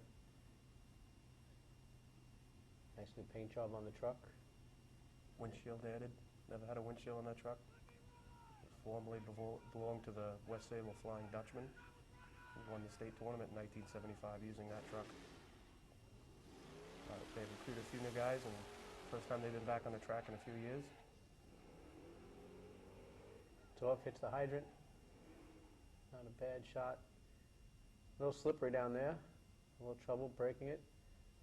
Speaker 2: Nice new paint job on the truck.
Speaker 3: Windshield added. Never had a windshield on that truck. It formerly belonged to the West Sable Flying Dutchman. He won the state tournament in 1975 using that truck. They've recruited a few new guys, and first time they've been back on the track in a few years.
Speaker 2: 12 hits the hydrant. Not a bad shot. A little slippery down there. A little trouble breaking it.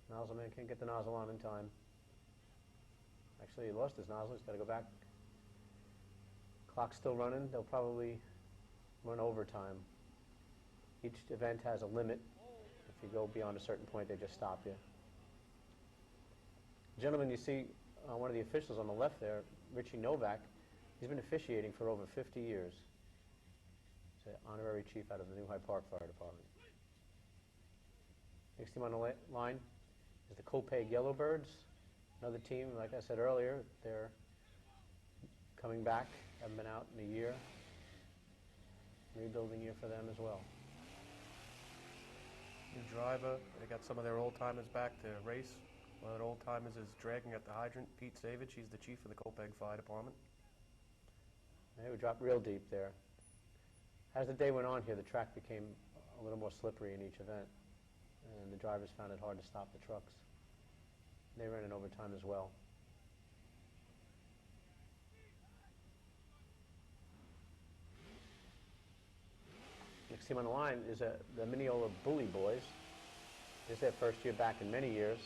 Speaker 2: Nozzle man can't get the nozzle on in time. Actually, he lost his nozzle. He's got to go back. Clock's still running. They'll probably run overtime. Each event has a limit. If you go beyond a certain point, they just stop you. Gentlemen, you see one of the officials on the left there, Richie Novak. He's been officiating for over 50 years. He's an honorary chief out of the New Hyde Park Fire Department. Next team on the line is the Copeg Yellowbirds. Another team, like I said earlier, they're coming back. Haven't been out in a year. Rebuilding year for them as well.
Speaker 3: New driver. They got some of their old timers back to race. One of their old timers is dragging at the hydrant. Pete Savage. He's the chief of the Copeg Fire Department.
Speaker 2: We dropped real deep there. As the day went on here, the track became a little more slippery in each event, and the drivers found it hard to stop the trucks. They ran in overtime as well. Next team on the line is the Mineola Bully Boys. This is their first year back in many years.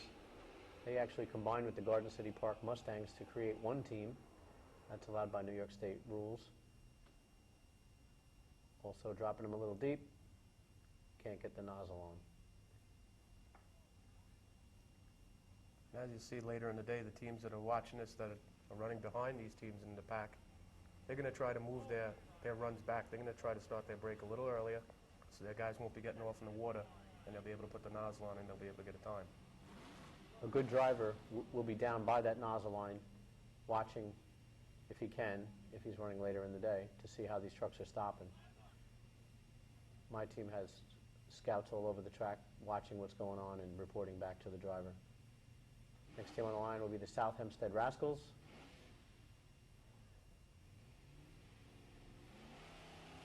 Speaker 2: They actually combined with the Garden City Park Mustangs to create one team. That's allowed by New York State rules. Also dropping them a little deep. Can't get the nozzle on.
Speaker 3: As you see later in the day, the teams that are watching this that are running behind these teams in the pack, they're going to try to move their runs back. They're going to try to start their break a little earlier so their guys won't be getting off in the water, and they'll be able to put the nozzle on and they'll be able to get a time.
Speaker 2: A good driver will be down by that nozzle line watching, if he can, if he's running later in the day, to see how these trucks are stopping. My team has scouts all over the track watching what's going on and reporting back to the driver. Next team on the line will be the South Hempstead Rascals.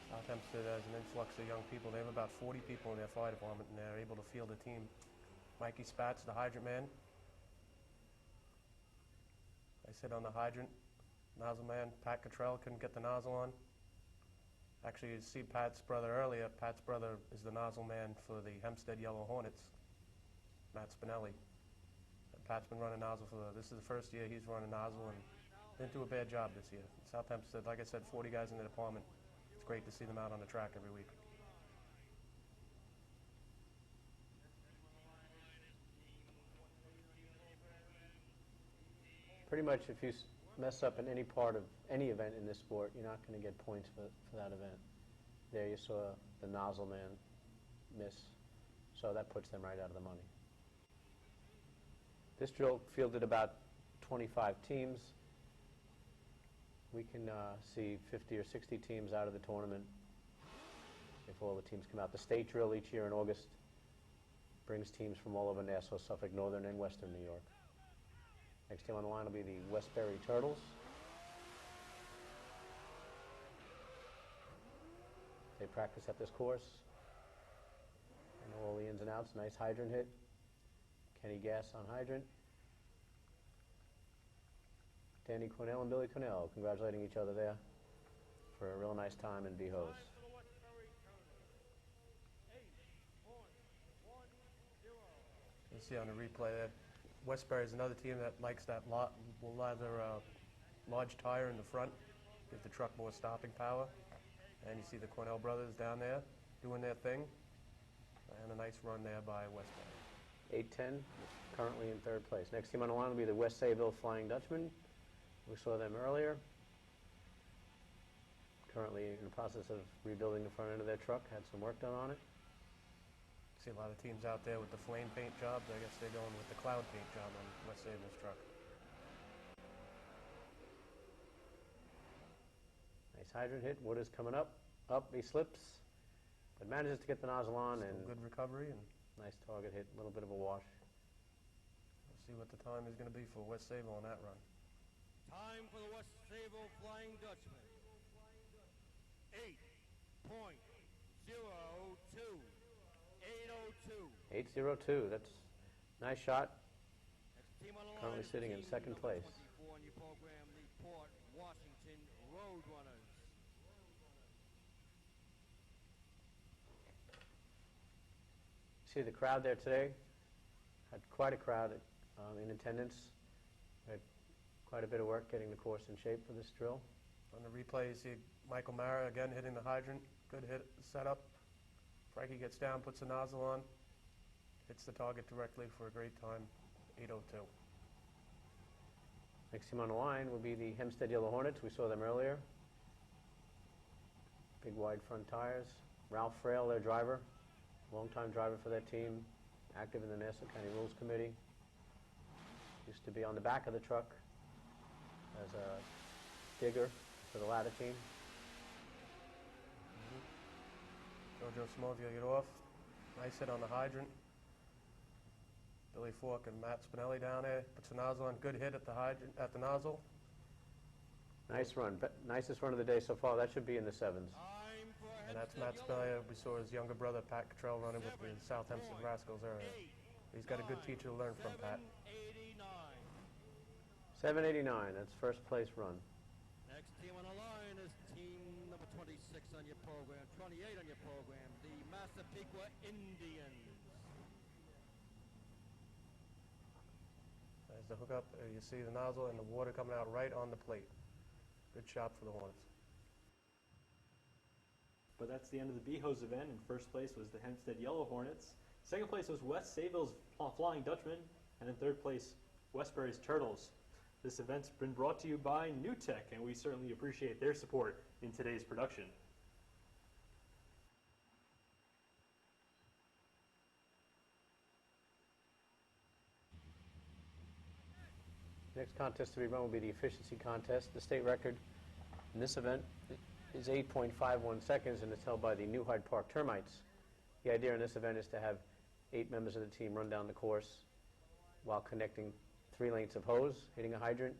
Speaker 3: South Hempstead has an influx of young people. They have about 40 people in their fire department, and they're able to field a team. Mikey Spatz, the hydrant man. I sit on the hydrant. Nozzle man, Pat Cottrell, couldn't get the nozzle on. Actually, you see Pat's brother earlier. Pat's brother is the nozzle man for the Hempstead Yellow Hornets, Matt Spinelli. And Pat's been running nozzle this is the first year he's running nozzle, and didn't do a bad job this year. South Hempstead, like I said, 40 guys in the department. It's great to see them out on the track every week.
Speaker 2: Pretty much if you mess up in any part of any event in this sport, you're not going to get points for that event. There you saw the nozzle man miss, so that puts them right out of the money. This drill fielded about 25 teams. We can see 50 or 60 teams out of the tournament if all the teams come out. The state drill each year in August brings teams from all over Nassau, Suffolk, Northern and Western New York. Next team on the line will be the Westbury Turtles. They practice at this course. I know all the ins and outs. Nice hydrant hit. Kenny Gass on hydrant. Danny Cornell and Billy Cornell congratulating each other there for a real nice time in B-Hose.
Speaker 3: You see on the replay that Westbury is another team that likes that large tire in the front, give the truck more stopping power. And you see the Cornell brothers down there doing their thing. And a nice run there by Westbury.
Speaker 2: 8-10, currently in third place. Next team on the line will be the West Sayville Flying Dutchman. We saw them earlier. Currently in the process of rebuilding the front end of their truck. Had some work done on it.
Speaker 3: See a lot of teams out there with the flame paint jobs. I guess they're going with the cloud paint job on West Sayville's truck.
Speaker 2: Nice hydrant hit. Wood is coming up. Up, he slips, but manages to get the nozzle on.
Speaker 3: Still
Speaker 2: and
Speaker 3: good recovery. And
Speaker 2: nice target hit. A little bit of a wash.
Speaker 3: we'll see what the time is going to be for West Sayville on that run.
Speaker 4: Time for the West Sayville Flying Dutchman. 8.02. 802.
Speaker 2: 8:02. That's a nice shot.
Speaker 4: Next team on the line
Speaker 2: Currently
Speaker 4: is
Speaker 2: sitting in
Speaker 4: team
Speaker 2: second
Speaker 4: number
Speaker 2: place.
Speaker 4: 24 on your program, the Port Washington Roadrunners.
Speaker 2: See the crowd there today. Had quite a crowd in attendance. Had quite a bit of work getting the course in shape for this drill.
Speaker 3: On the replay, you see Michael Mara again hitting the hydrant. Good hit setup. Frankie gets down, puts the nozzle on, hits the target directly for a great time, 8:02.
Speaker 2: Next team on the line will be the Hempstead Yellow Hornets. We saw them earlier. Big wide front tires. Ralph Frail, their driver, longtime driver for that team, active in the Nassau County Rules Committee. Used to be on the back of the truck as a digger for the ladder team.
Speaker 3: Jojo Smovia get off. Nice hit on the hydrant. Billy Fork and Matt Spinelli down there. Puts the nozzle on. Good hit at the hydrant, at the nozzle.
Speaker 2: Nice run. Nicest run of the day so far. That should be in the sevens.
Speaker 4: Time for
Speaker 3: And that's
Speaker 4: Hempstead
Speaker 3: Matt
Speaker 4: Yellow.
Speaker 3: Spinelli. We saw his younger brother, Pat Cottrell, running with the South Hempstead Rascals earlier. He's got a good teacher to learn from, Pat.
Speaker 4: 789.
Speaker 2: 7:89. That's first place run.
Speaker 4: Next team on the line is team number 26 on your program, 28 on your program, the Massapequa Indians.
Speaker 3: As the hookup, you see the nozzle and the water coming out right on the plate. Good shot for the Hornets.
Speaker 1: But that's the end of the B-Hose event. In first place was the Hempstead Yellow Hornets. Second place was West Sayville's Flying Dutchman. And in third place, Westbury's Turtles. This event's been brought to you by New Tech, and we certainly appreciate their support in today's production.
Speaker 2: Next contest to be run will be the efficiency contest. The state record in this event is 8.51 seconds, and it's held by the New Hyde Park Termites. The idea in this event is to have 8 members of the team run down the course while connecting 3 lengths of hose, hitting a hydrant,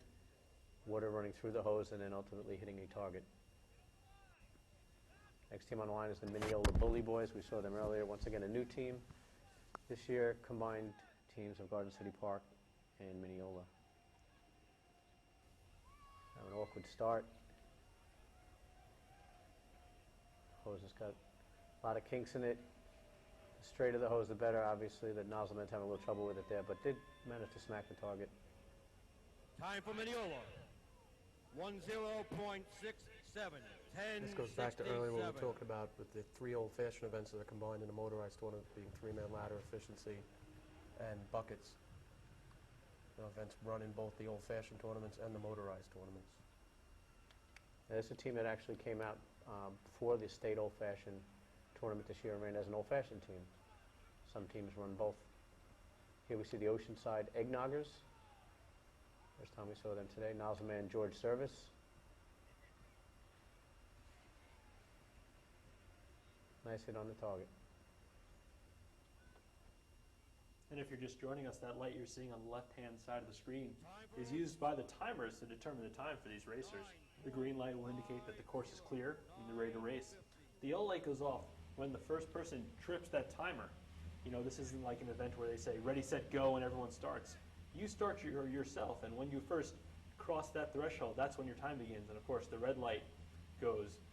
Speaker 2: water running through the hose, and then ultimately hitting a target. Next team on the line is the Mineola Bully Boys. We saw them earlier. Once again, a new team. This year, combined teams of Garden City Park and Mineola. Have an awkward start. Hose has got a lot of kinks in it. The straighter the hose, the better. Obviously, the nozzleman's having a little trouble with it there, but did manage to smack the target.
Speaker 4: Time for Mineola. 10.67. 10.
Speaker 3: This goes back to earlier what we talked about with the 3 old-fashioned events that are combined in the motorized tournament, being 3-man ladder efficiency and buckets. The events run in both the old-fashioned tournaments and the motorized tournaments.
Speaker 2: This is a team that actually came out for the state old-fashioned tournament this year and ran as an old-fashioned team. Some teams run both Here we see the Oceanside Eggnoggers. First time we saw them today. Nozzle man George Service. Nice hit on the target.
Speaker 1: And if you're just joining us, that light you're seeing on the left-hand side of the screen is used by the timers to determine the time for these racers. The green light will indicate that the course is clear and they're ready to race. The yellow light goes off when the first person trips that timer. You know, this isn't like an event where they say, ready, set, go, and everyone starts. You start yourself, and when you first cross that threshold, that's when your time begins. And of course, the red light goes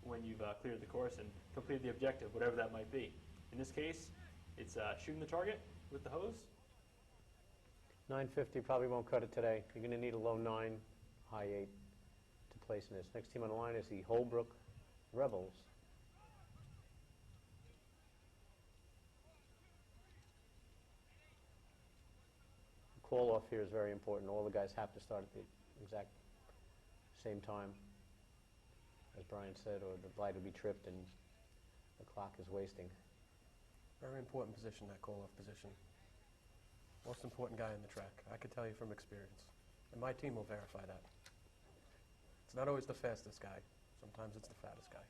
Speaker 1: when you've cleared the course and completed the objective, whatever that might be. In this case, it's shooting the target with the hose.
Speaker 2: 950 probably won't cut it today. You're going to need a low 9, high 8 to place in this. Next team on the line is the Holbrook Rebels. The call off here is very important. All the guys have to start at the exact same time, as Brian said, or the light will be tripped and the clock is wasting.
Speaker 3: Very important position, that call-off position. Most important guy in the track. I can tell you from experience. And my team will verify that. It's not always the fastest guy. Sometimes it's the fattest guy.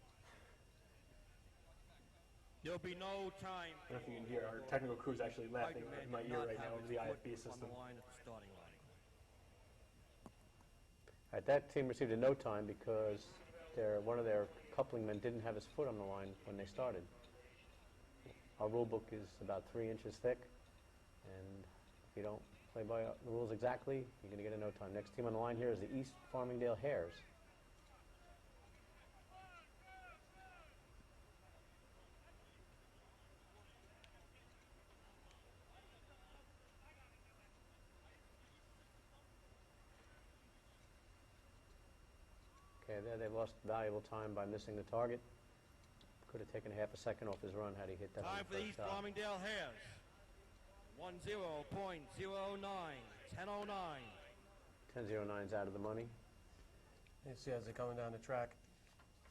Speaker 4: There'll be no time.
Speaker 1: I don't know if you can hear, our technical crew is actually laughing in my ear right now over the IFB system.
Speaker 4: On the line at the starting line.
Speaker 2: All right, that team received a no time because one of their coupling men didn't have his foot on the line when they started. Our rule book is about 3 inches thick, and if you don't play by the rules exactly, you're going to get a no time. Next team on the line here is the East Farmingdale Hares. Okay, there they lost valuable time by missing the target. Could have taken half a second off his run had he hit that on
Speaker 4: Time
Speaker 2: the
Speaker 4: for the
Speaker 2: first
Speaker 4: East
Speaker 2: shot.
Speaker 4: Farmingdale Hares. 10.09. 10.09.
Speaker 2: 10.09's out of the money.
Speaker 3: You see as they're coming down the track,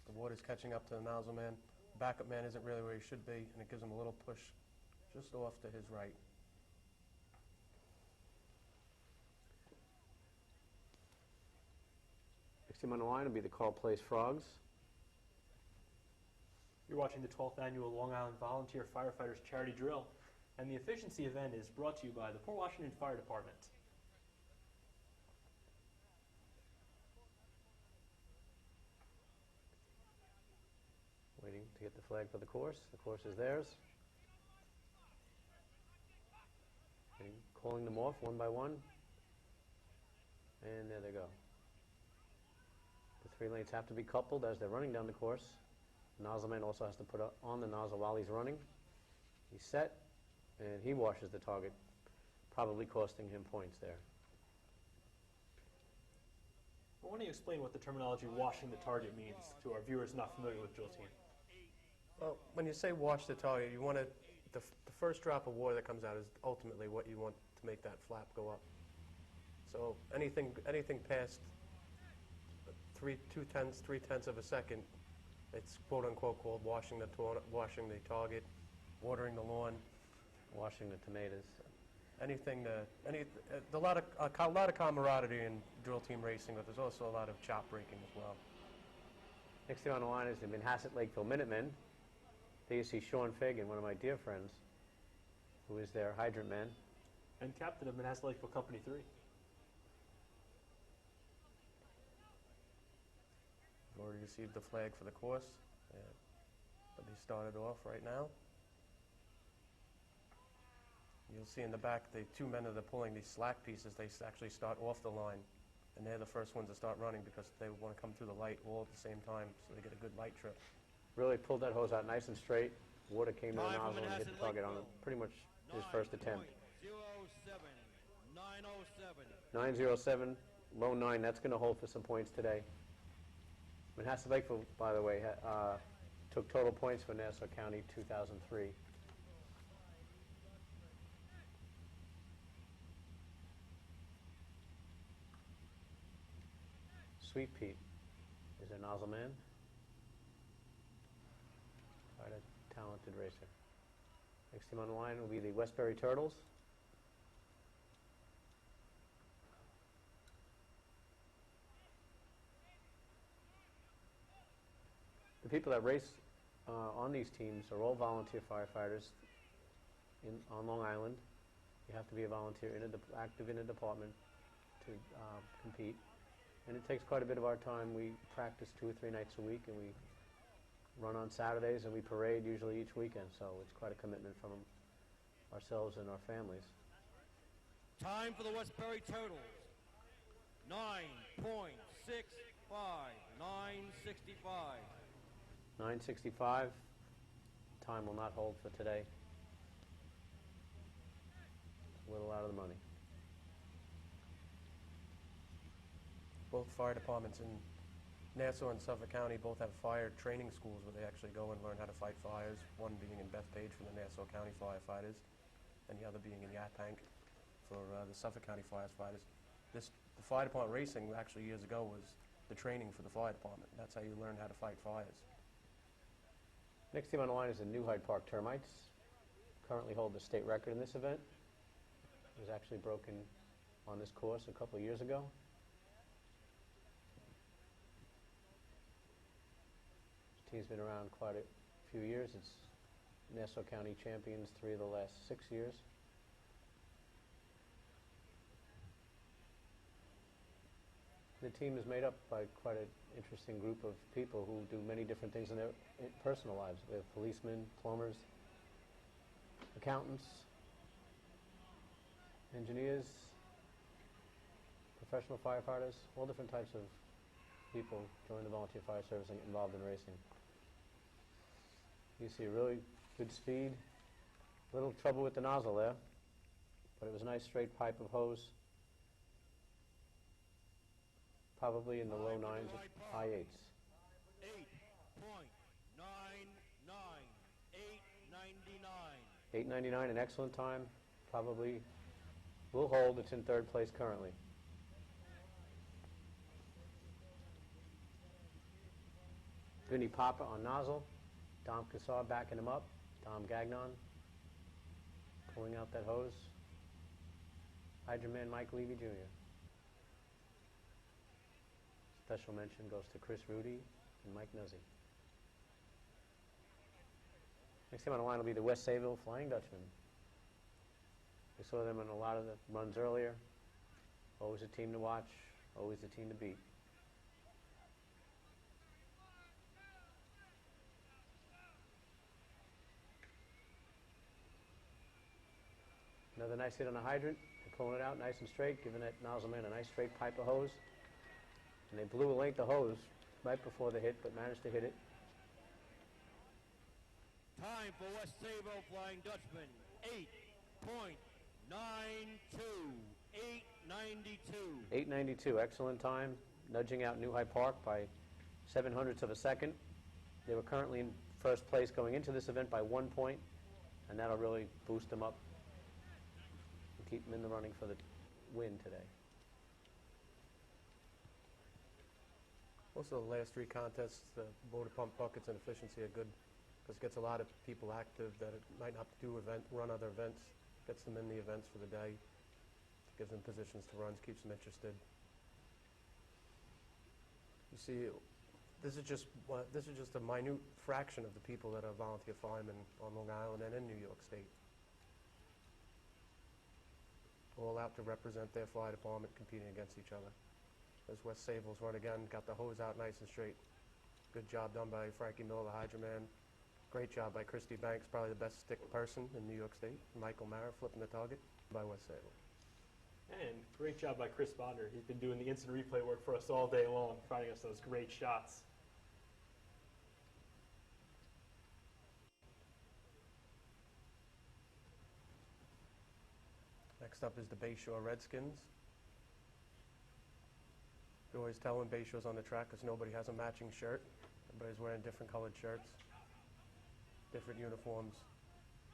Speaker 3: the water's catching up to the nozzle man. Backup man isn't really where he should be, and it gives him a little push just off to his right.
Speaker 2: Next team on the line will be the Carl Place Frogs.
Speaker 1: You're watching the 12th annual Long Island Volunteer Firefighters Charity Drill, and the efficiency event is brought to you by the Port Washington Fire Department.
Speaker 2: Waiting to get the flag for the course. The course is theirs. And calling them off one by one. And there they go. The 3 lanes have to be coupled as they're running down the course. The nozzle man also has to put on the nozzle while he's running. He's set, and he washes the target, probably costing him points there.
Speaker 1: Why don't you explain what the terminology washing the target means to our viewers not familiar with drill team?
Speaker 3: Well, when you say wash the target, you want the first drop of water that comes out is ultimately what you want to make that flap go up. So anything past 3/10 of a second, it's quote unquote called washing the target, watering the lawn,
Speaker 2: Washing the tomatoes.
Speaker 3: anything. A lot of camaraderie in drill team racing, but there's also a lot of chop breaking as well.
Speaker 2: Next team on the line is the Manhasset Lakeville Minutemen. There you see Sean Fagan, one of my dear friends, who is their hydrant man.
Speaker 1: And captain of Manhasset Lakeville Company 3.
Speaker 3: We've already received the flag for the course, but they started off right now. You'll see in the back the 2 men that are pulling these slack pieces, they actually start off the line, and they're the first ones to start running because they want to come through the light all at the same time, so they get a good light trip.
Speaker 2: Really pulled that hose out nice and straight. Water came to the
Speaker 4: Time for
Speaker 2: nozzle and hit the target on pretty much his first attempt.
Speaker 4: 9:07.
Speaker 2: 9.07, low 9. That's going to hold for some points today. Manhasset Lakeville, by the way, took total points for Nassau County 2003. Sweet Pete is their nozzle man. Quite a talented racer. Next team on the line will be the Westbury Turtles. people that race on these teams are all volunteer firefighters on Long Island. You have to be a volunteer, active in a department to compete. And it takes quite a bit of our time. We practice 2 or 3 nights a week, and we run on Saturdays, and we parade usually each weekend. So it's quite a commitment from ourselves and our families.
Speaker 4: Time for the Westbury Turtles. 9.65. 9:65.
Speaker 2: 9:65. Time will not hold for today. It's a little out of the money.
Speaker 3: Both fire departments in Nassau and Suffolk County both have fire training schools where they actually go and learn how to fight fires, one being in Bethpage for the Nassau County firefighters, and the other being in Yaphank for the Suffolk County firefighters. The fire department racing actually years ago was the training for the fire department. That's how you learn how to fight fires.
Speaker 2: Next team on the line is the New Hyde Park Termites. Currently hold the state record in this event. It was actually broken on this course a couple of years ago. This team's been around quite a few years. It's Nassau County champions 3 of the last 6 years. The team is made up by quite an interesting group of people who do many different things in their personal lives. We have policemen, plumbers, accountants, engineers, professional firefighters, all different types of people join the volunteer fire service and get involved in racing. You see really good speed, a little trouble with the nozzle there, but it was a nice straight pipe of hose. Probably in the low 9s, high 8s.
Speaker 4: 8.99.
Speaker 2: 8:99, an excellent time. Probably will hold. It's in 3rd place currently. Vinny Papa on nozzle. Dom Cassar backing him up. Dom Gagnon pulling out that hose. Hydroman Mike Levy Jr. Special mention goes to Chris Rudy and Mike Nuzzi. Next team on the line will be the West Sayville Flying Dutchmen. We saw them in a lot of the runs earlier. Always a team to watch, always a team to beat. Another nice hit on the hydrant. They're pulling it out nice and straight, giving that nozzle man a nice straight pipe of hose. And they blew a length of hose right before the hit, but managed to hit it.
Speaker 4: Time for West Sayville Flying Dutchman. 8.92. 8.92.
Speaker 2: 8:92, excellent time, nudging out New Hyde Park by 0.07 of a second. They were currently in 1st place going into this event by 1 point, and that'll really boost them up and keep them in the running for the win today.
Speaker 3: Also, the last 3 contests, the motor pump buckets and efficiency are good because it gets a lot of people active that might not run other events, gets them in the events for the day, gives them positions to run, keeps them interested. You see, this is just a minute fraction of the people that are volunteer firemen on Long Island and in New York State. All out to represent their fire department, competing against each other. As West Sayville's run again, got the hose out nice and straight. Good job done by Frankie Miller, the hydroman. Great job by Christy Banks, probably the best stick person in New York State. Michael Mara flipping the target by West Sayville.
Speaker 1: And great job by Chris Bodner. He's been doing the instant replay work for us all day long, finding us those great shots.
Speaker 3: Next up is the Bayshore Redskins. You always tell when Bayshore's on the track because nobody has a matching shirt. Everybody's wearing different colored shirts, different uniforms,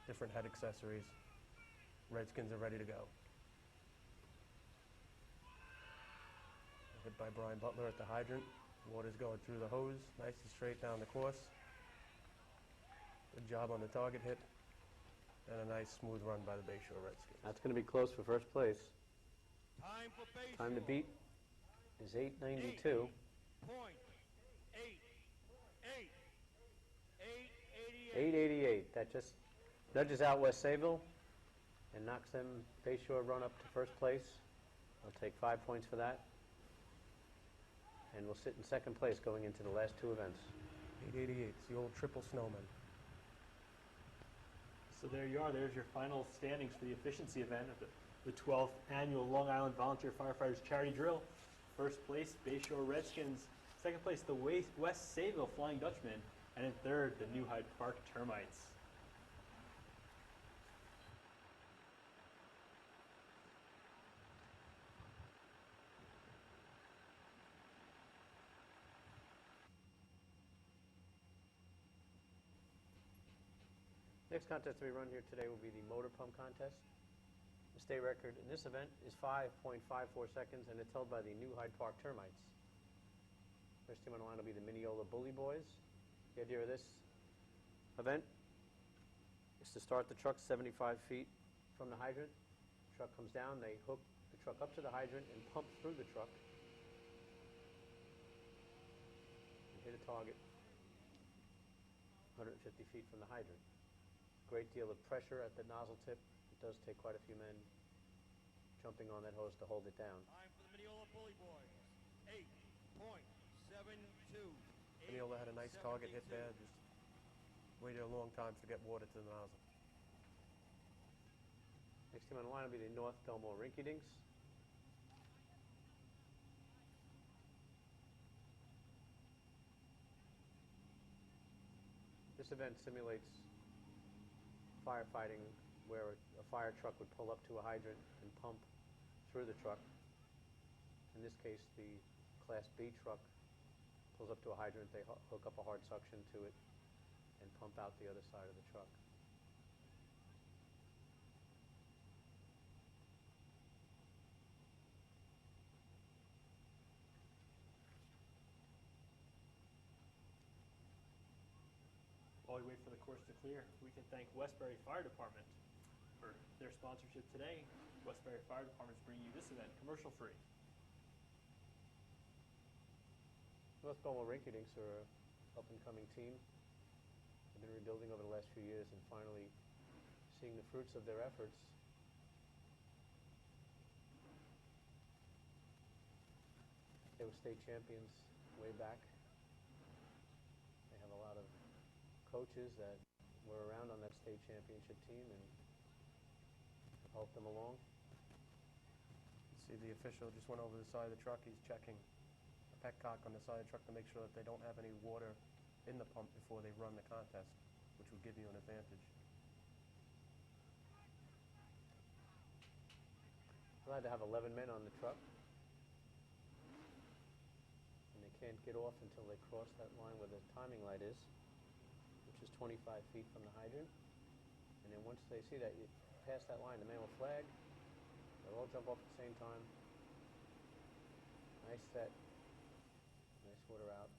Speaker 3: different head accessories. Redskins are ready to go. Hit by Brian Butler at the hydrant. Water's going through the hose, nice and straight down the course. Good job on the target hit. And a nice smooth run by the Bayshore Redskins.
Speaker 2: That's going to be close for 1st place.
Speaker 4: Time for Bayshore.
Speaker 2: Time to beat is 8:92.
Speaker 4: 8.88.
Speaker 2: 888. That just nudges out West Sayville and knocks them Bay Shore run up to first place. I'll take 5 points for that. And we'll sit in second place going into the last two events.
Speaker 3: 888. It's the old triple snowman.
Speaker 1: So there you are. There's your final standings for the efficiency event of the 12th annual Long Island Volunteer Firefighters Charity Drill. First place, Bay Shore Redskins. Second place, the West Sayville Flying Dutchman. And in third, the New Hyde Park Termites.
Speaker 2: Next contest to be run here today will be the motor pump contest. The state record in this event is 5.54 seconds, and it's held by the New Hyde Park Termites. First team on the line will be the Mineola Bully Boys. The idea of this event is to start the truck 75 feet from the hydrant. The truck comes down, they hook the truck up to the hydrant and pump through the truck and hit a target 150 feet from the hydrant. Great deal of pressure at the nozzle tip. It does take quite a few men jumping on that hose to hold it down.
Speaker 4: Time for the Mineola Bully Boys. 8.72.
Speaker 3: Mineola had a nice target hit there. Just waited a long time to get water to the nozzle.
Speaker 2: Next team on the line will be the North Belmore Rinky Dinks. This event simulates firefighting where a fire truck would pull up to a hydrant and pump through the truck. In this case, the Class B truck pulls up to a hydrant, they hook up a hard suction to it and pump out the other side of the truck.
Speaker 1: While we wait for the course to clear, we can thank Westbury Fire Department for their sponsorship today. Westbury Fire Department is bringing you this event commercial free.
Speaker 2: North Belmore Rinky Dinks are an up-and-coming team. They've been rebuilding over the last few years and finally seeing the fruits of their efforts. They were state champions way back. They have a lot of coaches that were around on that state championship team and helped them along.
Speaker 3: See, the official just went over the side of the truck. He's checking a petcock on the side of the truck to make sure that they don't have any water in the pump before they run the contest, which will give you an advantage.
Speaker 2: Glad to have 11 men on the truck. And they can't get off until they cross that line where the timing light is, which is 25 feet from the hydrant. And then once they see that you pass that line, the man will flag. They'll all jump off at the same time. Nice set. Nice water out.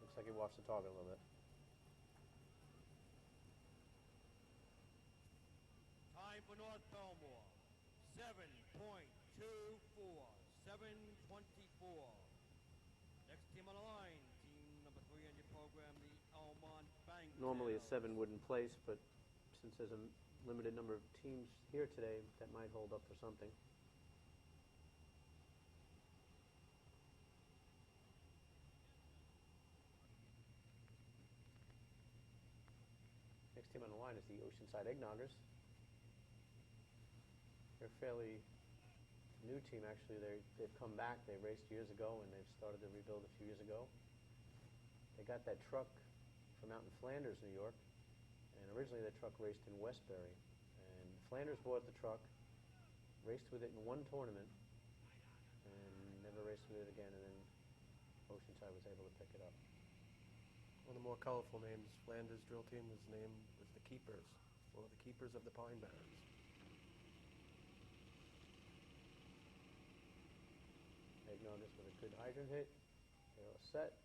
Speaker 2: Looks like he watched the target a little bit.
Speaker 4: Time for North Belmore. 7.24. 7:24. Next team on the line, team number 3 on your program, the Elmont Bank.
Speaker 2: Normally a 7 wouldn't place, but since there's a limited number of teams here today, that might hold up for something. Next team on the line is the Oceanside Eggnoggers. They're a fairly new team, actually. They've come back. They raced years ago, and they've started to rebuild a few years ago. They got that truck from out in Flanders, New York, and originally that truck raced in Westbury. And Flanders bought the truck, raced with it in one tournament, and never raced with it again, and then Oceanside was able to pick it up.
Speaker 3: One of the more colorful names, Flanders drill team, was named was the Keepers, or the Keepers of the Pine Barrens.
Speaker 2: Eggnoggers with a good hydrant hit. They're all set.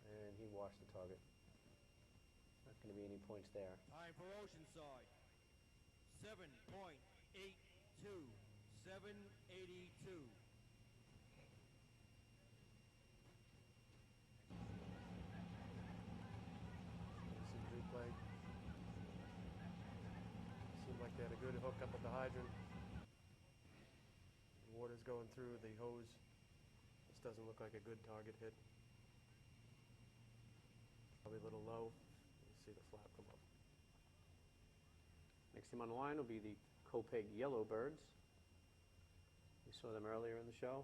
Speaker 2: And he washed the target. Not going to be any points there.
Speaker 4: Time for Oceanside. 7.82. 7:82.
Speaker 3: It's a hook up at the hydrant. The water's going through the hose. This doesn't look like a good target hit. Probably a little low. You see the flap come up.
Speaker 2: Next team on the line will be the Copeg Yellowbirds. We saw them earlier in the show.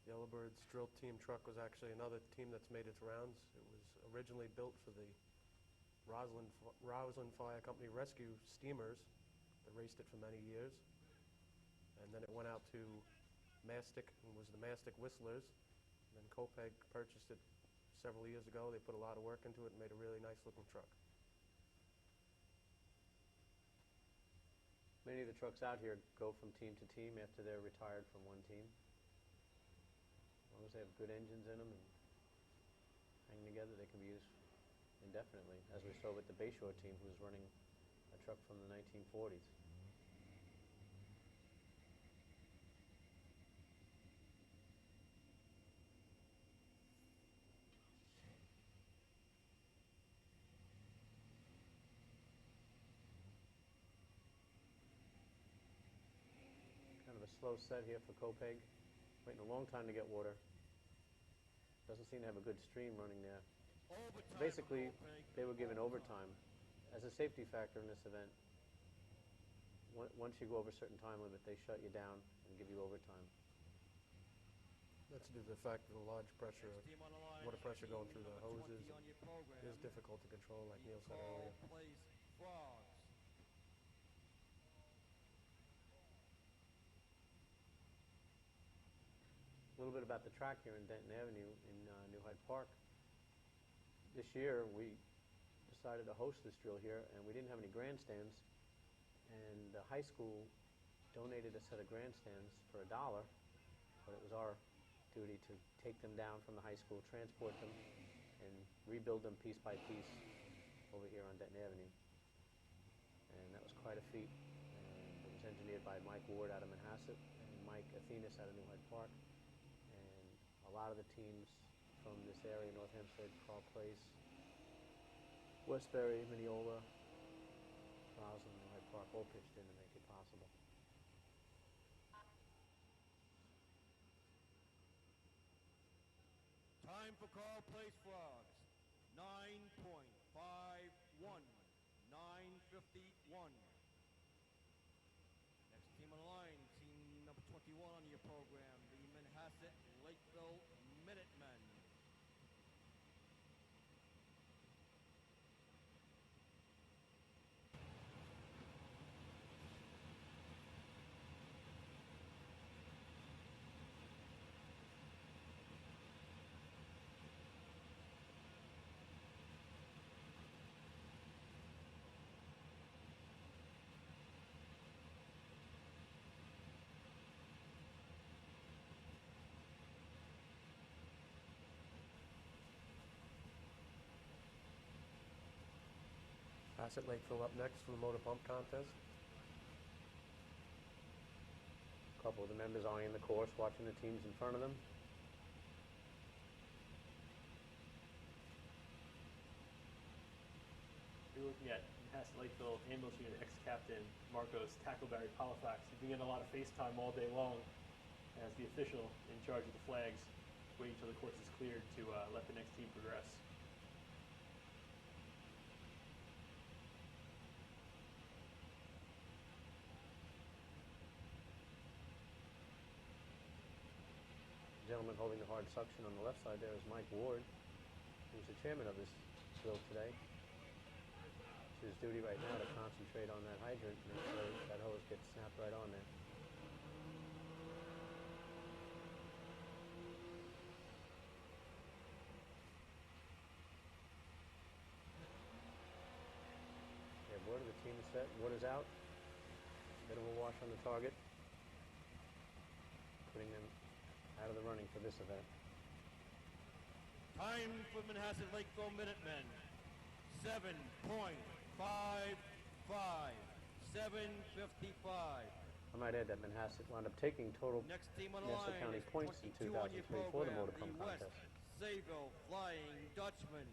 Speaker 3: Yellowbird's drill team truck was actually another team that's made its rounds. It was originally built for the Roslyn Fire Company rescue steamers. They raced it for many years. And then it went out to Mastic, and was the Mastic Whistlers. And then Copeg purchased it several years ago. They put a lot of work into it and made a really nice looking truck.
Speaker 2: Many of the trucks out here go from team to team after they're retired from one team. As long as they have good engines in them and hang together, they can be used indefinitely, as we saw with the Bayshore team, who was running a truck from the 1940s. Kind of a slow set here for Copeg. Waiting a long time to get water. Doesn't seem to have a good stream running there.
Speaker 4: Overtime
Speaker 2: Basically,
Speaker 4: for Copeg.
Speaker 2: they were given overtime as a safety factor in this event. Once you go over a certain time limit, they shut you down and give you overtime.
Speaker 3: That's due to the fact that the large pressure,
Speaker 4: Next team on the line
Speaker 3: water
Speaker 4: is
Speaker 3: pressure going through
Speaker 4: team
Speaker 3: the
Speaker 4: number
Speaker 3: hoses
Speaker 4: 20 on your program.
Speaker 3: is difficult to control, like
Speaker 4: The
Speaker 3: Neil said
Speaker 4: call
Speaker 3: earlier.
Speaker 4: plays Frogs.
Speaker 2: A little bit about the track here in Denton Avenue in New Hyde Park. This year, we decided to host this drill here, and we didn't have any grandstands. And the high school donated a set of grandstands for $1, but it was our duty to take them down from the high school, transport them, and rebuild them piece by piece over here on Denton Avenue. And that was quite a feat. And it was engineered by Mike Ward out of Manhasset and Mike Athenis out of New Hyde Park. And a lot of the teams from this area, North Hempstead, Carl Place, Westbury, Mineola, Roslyn, New Hyde Park, all pitched in to make it possible.
Speaker 4: Time for call plays Frogs. 9.51. 9:51. Next team on the line, team number 21 on your program, the Manhasset Lakeville Minutemen.
Speaker 3: Bassett Lakeville up next for the motor pump contest.
Speaker 2: A couple of the members eyeing the course, watching the teams in front of them.
Speaker 1: You're looking at Manhasset Lakeville ambulance unit ex-captain Marcos Tackleberry Polifax. He's been getting a lot of FaceTime all day long as the official in charge of the flags, waiting until the course is cleared to let the next team progress.
Speaker 2: The gentleman holding the hard suction on the left side there is Mike Ward, who's the chairman of this drill today. It's his duty right now to concentrate on that hydrant and make sure that hose gets snapped right on there. Yeah, water, the team is set, water's out. Bit of a wash on the target, putting them out of the running for this event.
Speaker 4: Time for Manhasset Lakeville Minutemen. 7.55. 7:55.
Speaker 2: I might add that Manhasset wound up taking total
Speaker 4: Next team on the
Speaker 2: Nassau
Speaker 4: line
Speaker 2: County
Speaker 4: is
Speaker 2: points in
Speaker 4: 22 on your
Speaker 2: 2003 for the
Speaker 4: program,
Speaker 2: motor pump
Speaker 4: the West
Speaker 2: contest.
Speaker 4: Sayville Flying Dutchman.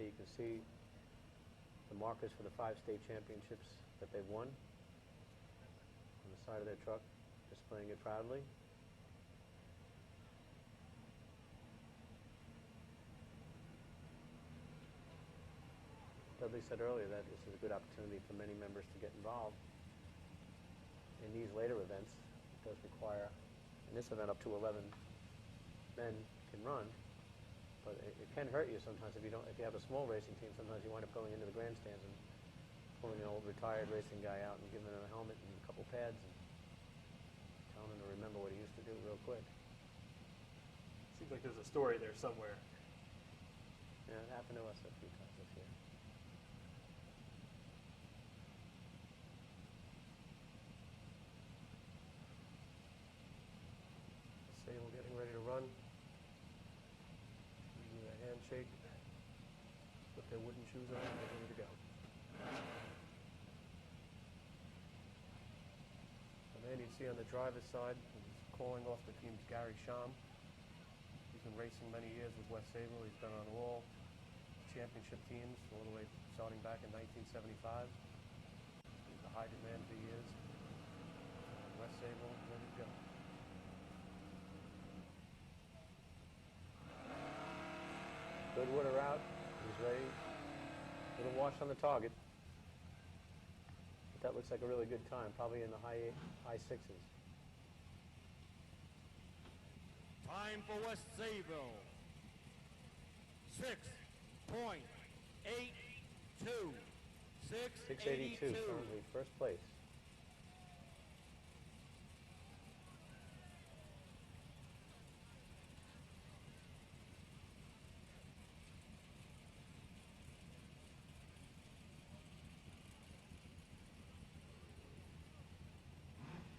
Speaker 2: you can see the markers for the 5 state championships that they've won on the side of their truck, displaying it proudly. Dudley said earlier that this is a good opportunity for many members to get involved in these later events. It does require, in this event, up to 11 men can run, but it can hurt you sometimes if you have a small racing team. Sometimes you wind up going into the grandstands and pulling an old retired racing guy out and giving him a helmet and a couple pads and telling him to remember what he used to do real quick.
Speaker 1: Seems like there's a story there somewhere.
Speaker 2: Yeah, it happened to us a few times this year.
Speaker 3: Sable getting ready to run. Using a handshake. Put their wooden shoes on and they're ready to go. The man you see on the driver's side is calling off the team's Gary Sham. He's been racing many years with West Sable. He's been on all championship teams all the way starting back in 1975. He's the hydrant man for years. West Sable, ready to go.
Speaker 2: Good water out. He's ready. Little wash on the target. But that looks like a really good time, probably in the high sixes.
Speaker 4: Time for West Sayville. 6.82.
Speaker 2: 682, currently first place.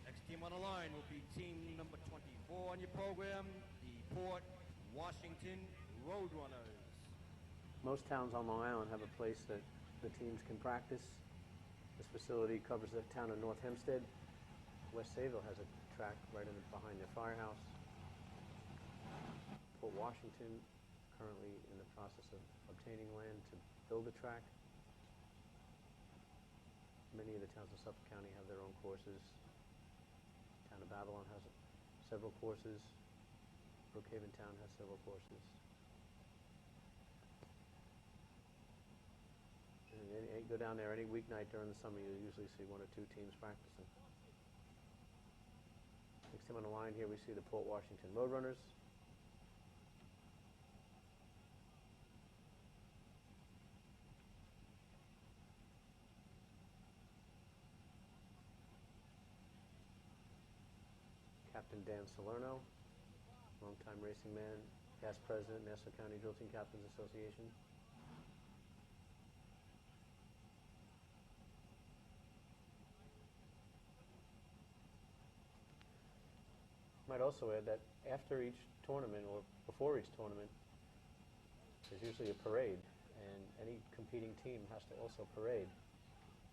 Speaker 4: Next team on the line will be team number 24 on your program, the Port Washington Roadrunners.
Speaker 2: Most towns on Long Island have a place that the teams can practice. This facility covers the town of North Hempstead. West Sayville has a track right behind their firehouse. Port Washington currently in the process of obtaining land to build a track. Many of the towns of Suffolk County have their own courses. Town of Babylon has several courses. Brookhaven Town has several courses. And go down there any weeknight during the summer, you'll usually see 1 or 2 teams practicing. Next team on the line here, we see the Port Washington Roadrunners. Captain Dan Salerno, longtime racing man, past president, Nassau County Drill Team Captains Association. Might also add that after each tournament or before each tournament, there's usually a parade, and any competing team has to also parade,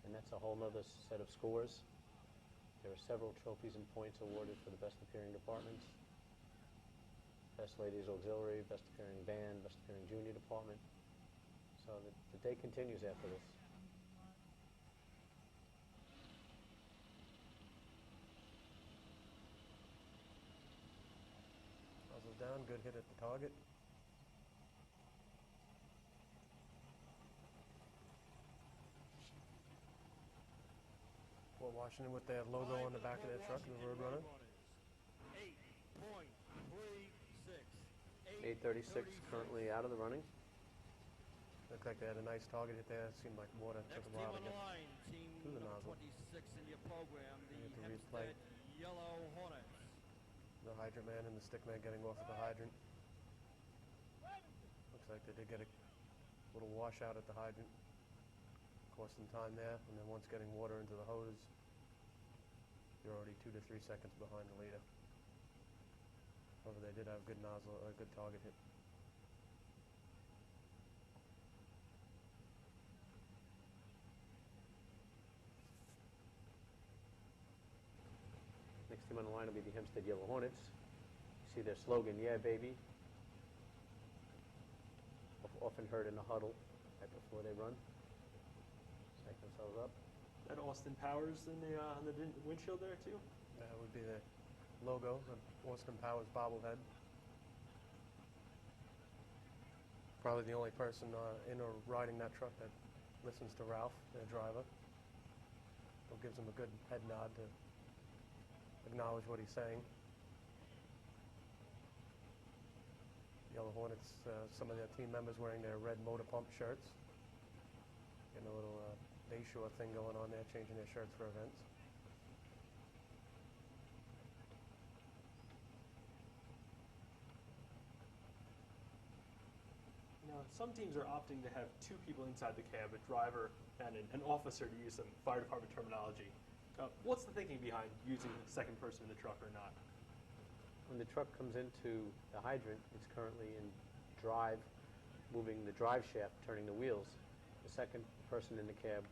Speaker 2: and that's a whole nother set of scores. There are several trophies and points awarded for the best appearing departments. Best Ladies Auxiliary, Best Appearing Band, Best Appearing Junior Department. So the day continues after this.
Speaker 3: Muzzles down, good hit at the target. Port Washington with their logo on the back of their truck, the Roadrunner.
Speaker 2: 836 currently out of the running.
Speaker 3: Looked like they had a nice target hit there. It seemed like water took a while to get
Speaker 4: Team
Speaker 3: to the
Speaker 4: number
Speaker 3: nozzle.
Speaker 4: 26 in your program, the
Speaker 3: Get the replay.
Speaker 4: Hempstead Yellow Hornets.
Speaker 3: The hydrant man and the stick man getting off at the hydrant. Looks like they did get a little washout at the hydrant. Cost them time there, and then once getting water into the hose, you're already 2 to 3 seconds behind the leader. However, they did have good nozzle, a good target hit.
Speaker 2: Next team on the line will be the Hempstead Yellow Hornets. You see their slogan, "Yeah, baby." Often heard in the huddle. before they run. Psych themselves up.
Speaker 1: That Austin Powers in the on the windshield there too.
Speaker 3: That would be the logo, the Austin Powers bobblehead. Probably the only person in or riding that truck that listens to Ralph, their driver. Or gives him a good head nod to acknowledge what he's saying. Yellow Hornets, some of their team members wearing their red motor pump shirts. Getting a little Bayshore thing going on there, changing their shirts for events.
Speaker 1: Now, some teams are opting to have two people inside the cab, a driver and an officer, to use some fire department terminology. What's the thinking behind using the second person in the truck or not?
Speaker 2: When the truck comes into the hydrant, it's currently in drive, moving the drive shaft, turning the wheels. The second person in the cab,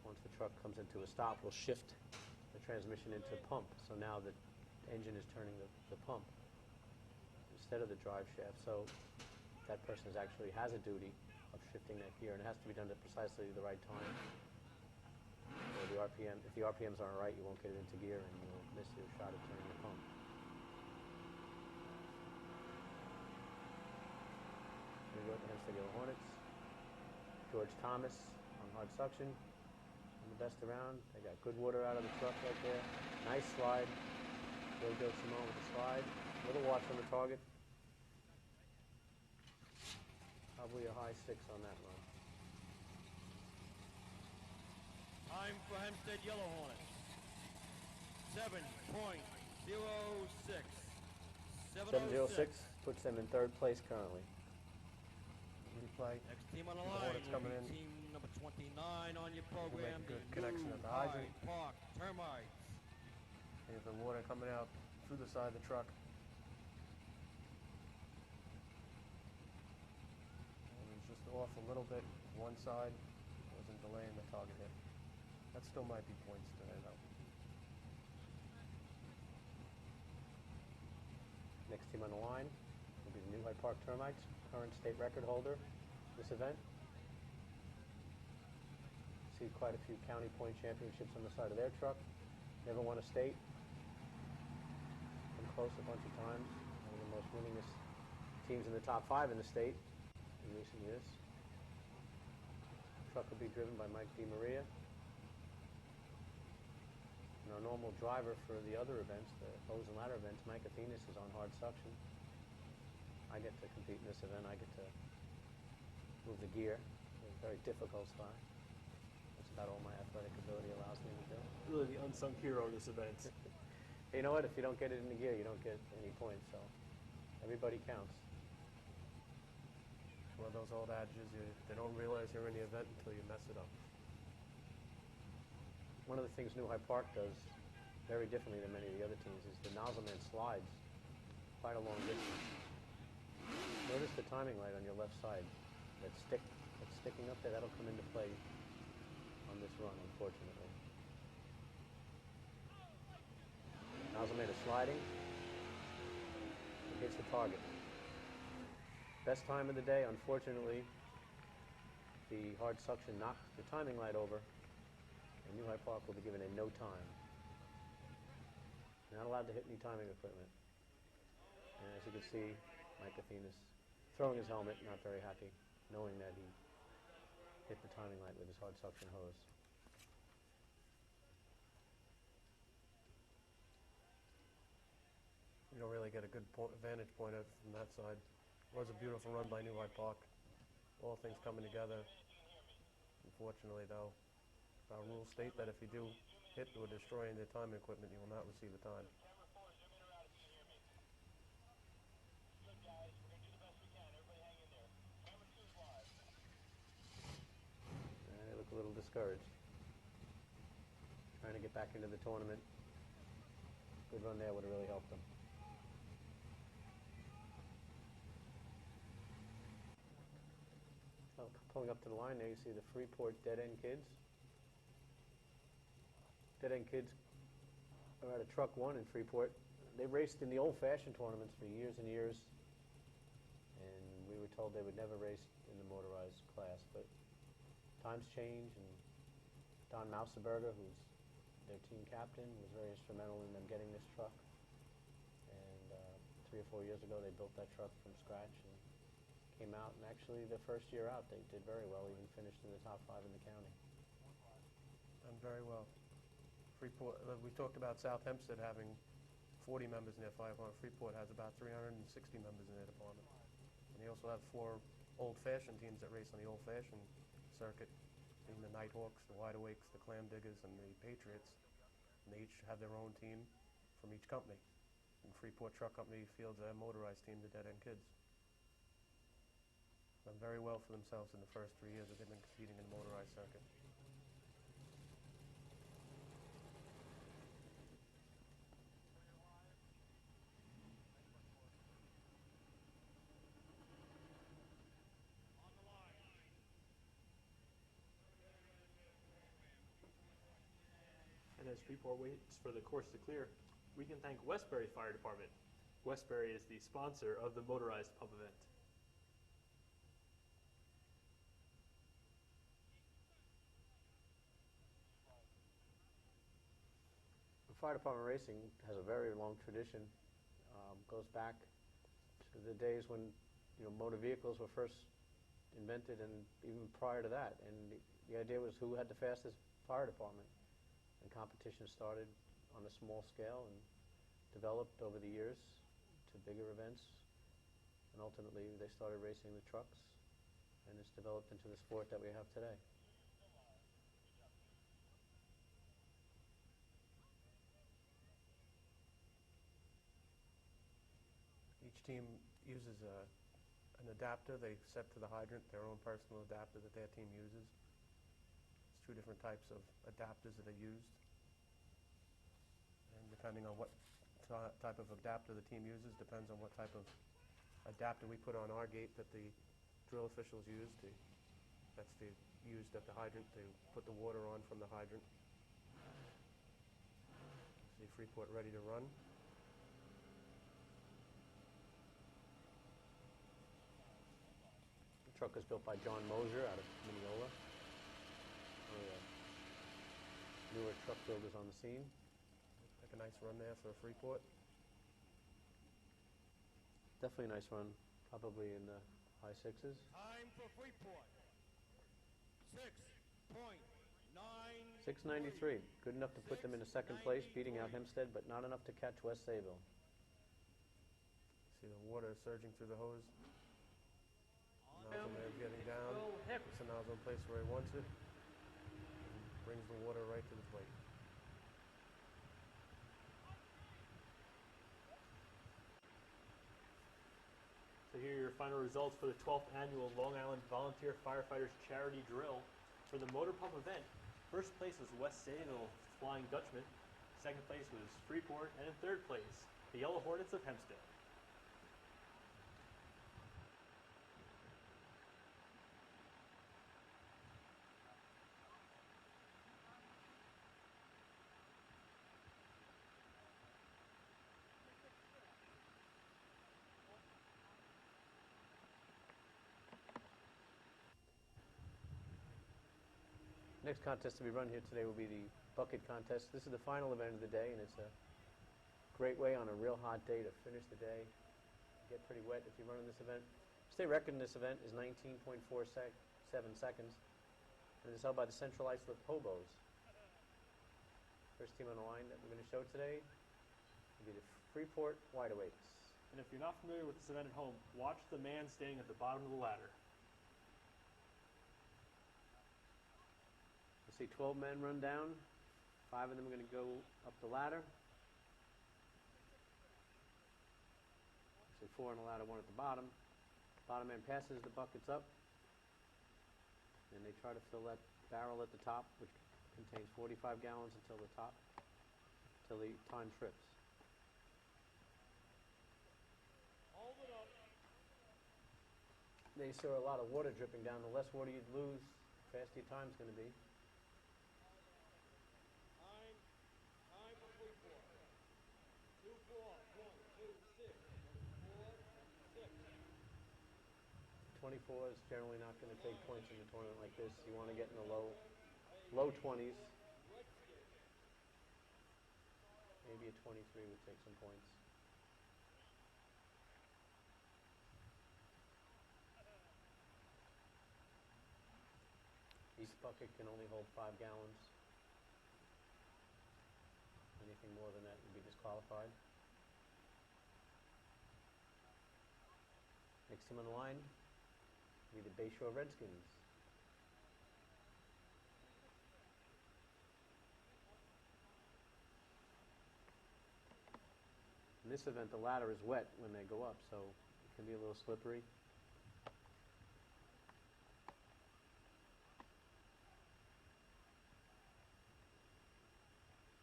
Speaker 2: once the truck comes into a stop, will shift the transmission into pump. So now the engine is turning the pump instead of the drive shaft. So that person actually has a duty of shifting that gear, and it has to be done at precisely the right time. Or the RPM, if the RPMs aren't right, you won't get it into gear and you'll miss your shot at turning the pump. We go to Hempstead Yellow Hornets. George Thomas on hard suction. And the best around. They got good water out of the truck right there. Nice slide. Joe Simone with the slide. Little watch on the target. Probably a high 6 on that run.
Speaker 4: Time for Hempstead Yellow Hornets. 7.06.
Speaker 2: 7:06 puts them in third place currently.
Speaker 3: Replay.
Speaker 4: Next team on the
Speaker 3: The
Speaker 4: line
Speaker 3: Hornets
Speaker 4: will
Speaker 3: coming
Speaker 4: be
Speaker 3: in.
Speaker 4: team number 29 on your
Speaker 3: We'll
Speaker 4: program,
Speaker 3: make a good
Speaker 4: the
Speaker 3: connection
Speaker 4: New
Speaker 3: at the hydrant.
Speaker 4: Hyde Park Termites.
Speaker 3: You have the water coming out through the side of the truck. And it's just off a little bit, one side. Wasn't delaying the target hit. That still might be points today, though.
Speaker 2: Next team on the line will be the New Hyde Park Termites, current state record holder this event. See quite a few county point championships on the side of their truck. Never won a state. Come close a bunch of times. One of the most winningest teams in the top 5 in the state in recent years. The truck will be driven by Mike DiMaria. And our normal driver for the other events, the hose and ladder events, Mike Athenas, is on hard suction. I get to compete in this event. I get to move the gear. It's a very difficult spot. That's about all my athletic ability allows me to do.
Speaker 1: Really the unsung hero of this event.
Speaker 2: Hey, you know what? If you don't get it in the gear, you don't get any points. So everybody counts.
Speaker 3: It's one of those old adages, they don't realize you're in the event until you mess it up.
Speaker 2: One of the things New Hyde Park does very differently than many of the other teams is the nozzle man slides quite a long distance. Notice the timing light on your left side. That's sticking up there. That'll come into play on this run, unfortunately. Nozzle man is sliding. It hits the target. Best time of the day, unfortunately, the hard suction knocked the timing light over, and New Hyde Park will be given a no time. Not allowed to hit any timing equipment. And as you can see, Mike Athenas throwing his helmet, not very happy, knowing that he hit the timing light with his hard suction hose.
Speaker 3: You don't really get a good vantage point from that side. It was a beautiful run by New Hyde Park. All things coming together. Unfortunately, though, our rules state that if you do hit or destroy any of the timing equipment, you will not receive a time.
Speaker 2: They look a little discouraged. Trying to get back into the tournament. Good run there would have really helped them. Oh, pulling up to the line there, you see the Freeport Dead End Kids. Dead End Kids are at a Truck 1 in Freeport. They raced in the old-fashioned tournaments for years and years, and we were told they would never race in the motorized class, but times change, and Don Mouseberger, who's their team captain, was very instrumental in them getting this truck. And 3 or 4 years ago, they built that truck from scratch and came out, and actually the first year out, they did very well, even finished in the top 5 in the county.
Speaker 3: Done very well. Freeport, we talked about South Hempstead having 40 members in their fire department. Freeport has about 360 members in their department. And they also have 4 old-fashioned teams that race on the old-fashioned circuit, being the Nighthawks, the Wide Awakes, the Clam Diggers, and the Patriots. And they each have their own team from each company. And Freeport Truck Company fields a motorized team, the Dead End Kids. Done very well for themselves in the first 3 years that they've been competing in the motorized circuit.
Speaker 1: And as Freeport waits for the course to clear, we can thank Westbury Fire Department. Westbury is the sponsor of the motorized pump event.
Speaker 2: Fire department racing has a very long tradition. Goes back to the days when motor vehicles were first invented, and even prior to that. And the idea was who had the fastest fire department. And competition started on a small scale and developed over the years to bigger events. And ultimately, they started racing the trucks, and it's developed into the sport that we have today.
Speaker 3: Each team uses an adapter they set to the hydrant, their own personal adapter that their team uses. There's 2 different types of adapters that are used. And depending on what type of adapter the team uses, depends on what type of adapter we put on our gate that the drill officials use. That's used at the hydrant to put the water on from the hydrant. See Freeport ready to run.
Speaker 2: The truck is built by John Mosier out of Mineola. One of the newer truck builders on the scene.
Speaker 3: Like a nice run there for Freeport.
Speaker 2: Definitely a nice run, probably in the high 6s.
Speaker 4: Time for Freeport. 6.9.
Speaker 2: 693, good enough to put them into second place, beating out Hempstead, but not enough to catch West Sayville.
Speaker 3: See the water surging through the hose. Nozzle man's getting down. Puts the nozzle in place where he wants it. And brings the water right to the plate.
Speaker 1: So here are your final results for the 12th annual Long Island Volunteer Firefighters Charity Drill. For the motor pump event, first place was West Sayville Flying Dutchman. Second place was Freeport, and in third place, the Yellow Hornets of Hempstead.
Speaker 2: Next contest to be run here today will be the bucket contest. This is the final event of the day, and it's a great way on a real hot day to finish the day. Get pretty wet if you run in this event. State record in this event is 19.47 seconds, and it's held by the Central Islip Hobos. First team on the line that we're going to show today will be the Freeport Wide Awakes.
Speaker 1: And if you're not familiar with this event at home, watch the man standing at the bottom of the ladder.
Speaker 2: You see 12 men run down. 5 of them are going to go up the ladder. You see 4 on the ladder, 1 at the bottom. Bottom man passes the buckets up, and they try to fill that barrel at the top, which contains 45 gallons until the top, till the time trips.
Speaker 4: Hold it up.
Speaker 2: They saw a lot of water dripping down. The less water you'd lose, the faster your time's going to be.
Speaker 4: Time for Freeport. 2-4, 1, 2, 6, 4, 6.
Speaker 2: 24 is generally not going to take points in a tournament like this. You want to get in the low 20s. Maybe a 23 would take some points. Each bucket can only hold 5 gallons. Anything more than that would be disqualified. Next team on the line will be the Bayshore Redskins. In this event, the ladder is wet when they go up, so it can be a little slippery.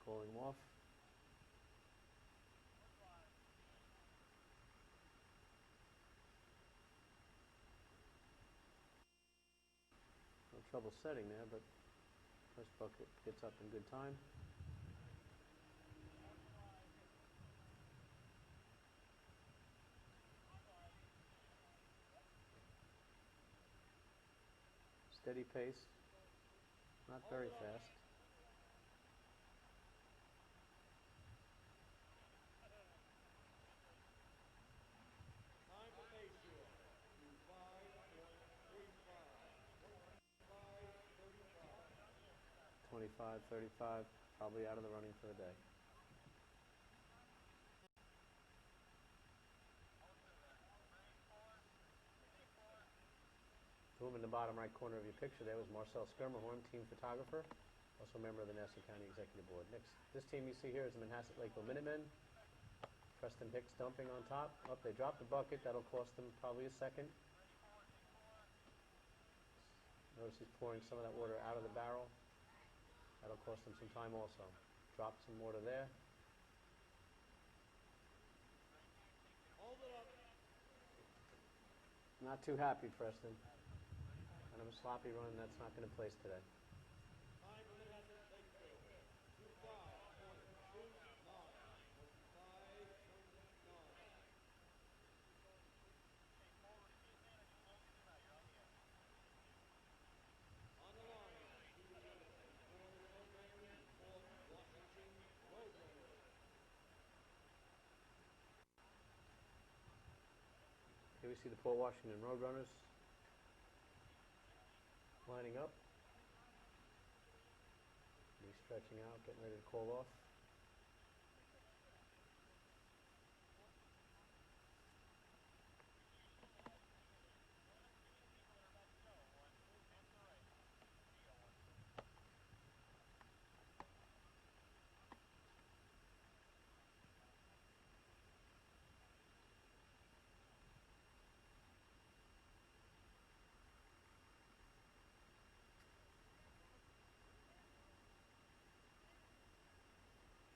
Speaker 2: Calling off. No trouble setting there, but first bucket gets up in good time. Steady pace, not very fast.
Speaker 4: Time for Bayshore. 25.35.
Speaker 2: 25, 35, probably out of the running for the day. The woman in the bottom right corner of your picture there was Marcel Skermerhorn, team photographer, also a member of the Nassau County Executive Board. Next, this team you see here is the Manhasset Lakeville Minutemen. Preston Hicks dumping on top. Up, they dropped the bucket. That'll cost them probably a second. Notice he's pouring some of that water out of the barrel. That'll cost them some time also. Drop some water there.
Speaker 4: Hold it up.
Speaker 2: Not too happy, Preston. Kind of a sloppy run. That's not going to place today.
Speaker 4: Time for Manhasset Lakeville. 25.29. On the line, two women for the program, Fort Washington Roadrunners.
Speaker 2: Here we see the Port Washington Roadrunners lining up. He's stretching out, getting ready to call off.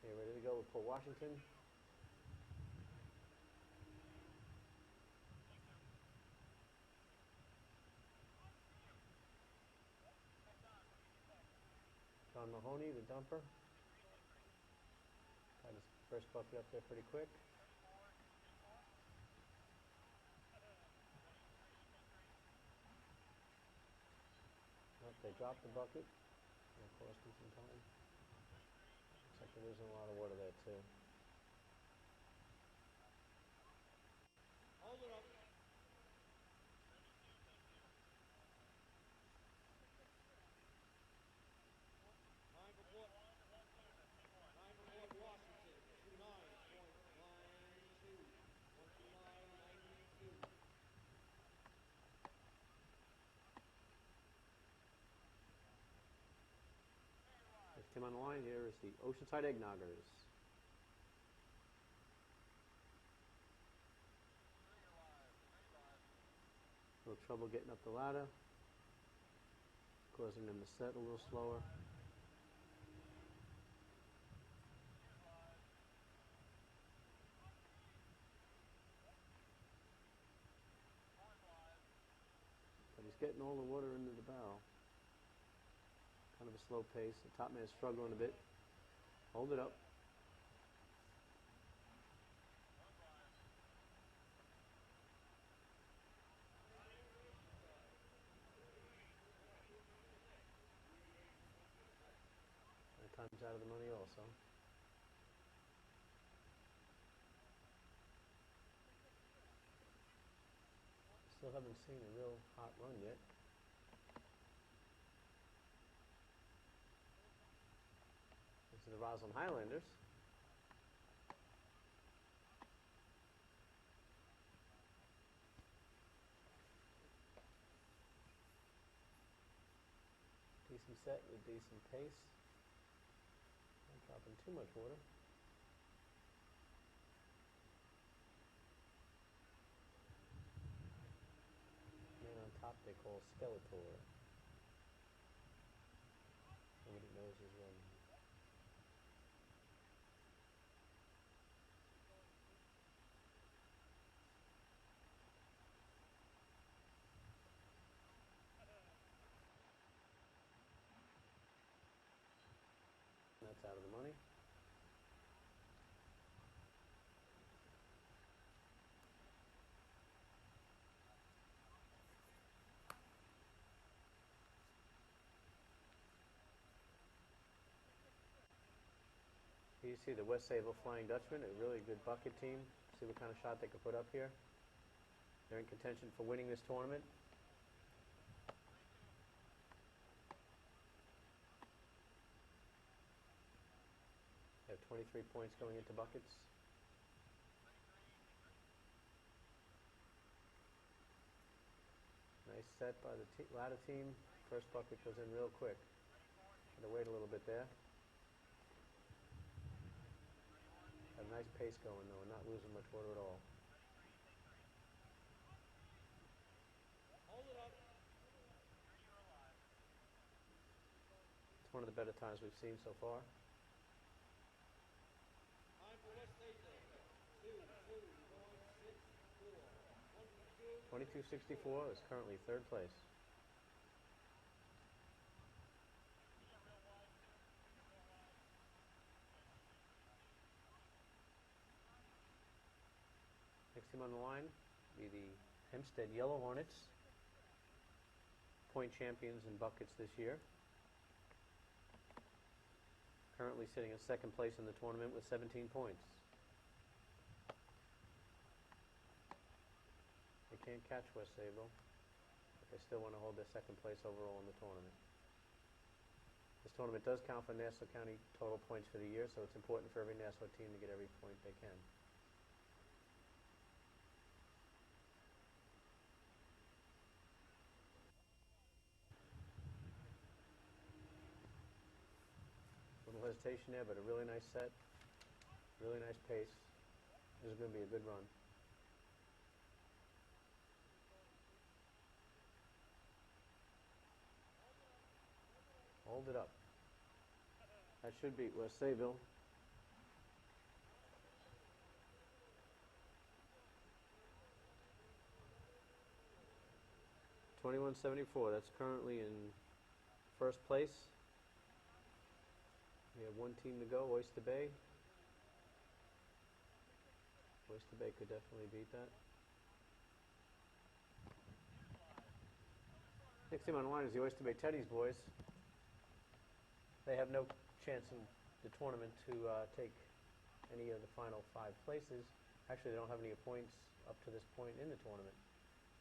Speaker 2: Okay, ready to go with Port Washington. John Mahoney, the dumper. Got his first bucket up there pretty quick. Nope, they dropped the bucket. That'll cost them some time. Looks like they're losing a lot of water there too.
Speaker 4: Hold it up. Time for Fort Washington. 29.92. 29.92.
Speaker 2: Next team on the line here is the Oceanside Eggnoggers. A little trouble getting up the ladder, causing them to set a little slower. But he's getting all the water into the barrel. Kind of a slow pace. The top man's struggling a bit. Hold it up. times out of the money also. Still haven't seen a real hot run yet. This is the Roslyn Highlanders. Decent set with decent pace. Not dropping too much water. Man on top they call Skeletor. Nobody knows his run. That's out of the money. Here you see the West Sayville Flying Dutchman, a really good bucket team. See what kind of shot they could put up here. They're in contention for winning this tournament. They have 23 points going into buckets. Nice set by the ladder team. First bucket goes in real quick. Got to wait a little bit there. Have a nice pace going though, and not losing much water at all.
Speaker 4: Hold it up.
Speaker 2: It's one of the better times we've seen so far.
Speaker 4: Time for West Sayville.
Speaker 2: 2264 is currently third place. Next team on the line will be the Hempstead Yellow Hornets, point champions in buckets this year. Currently sitting in second place in the tournament with 17 points. They can't catch West Sayville, but they still want to hold their second place overall in the tournament. This tournament does count for Nassau County total points for the year, so it's important for every Nassau team to get every point they can. Little hesitation there, but a really nice set, really nice pace. This is going to be a good run. Hold it up. That should beat West Sayville. $21.74. That's currently in first place. We have one team to go, Oyster Bay. Oyster Bay could definitely beat that. Next team on the line is the Oyster Bay Teddies boys. They have no chance in the tournament to take any of the final 5 places. Actually, they don't have any points up to this point in the tournament.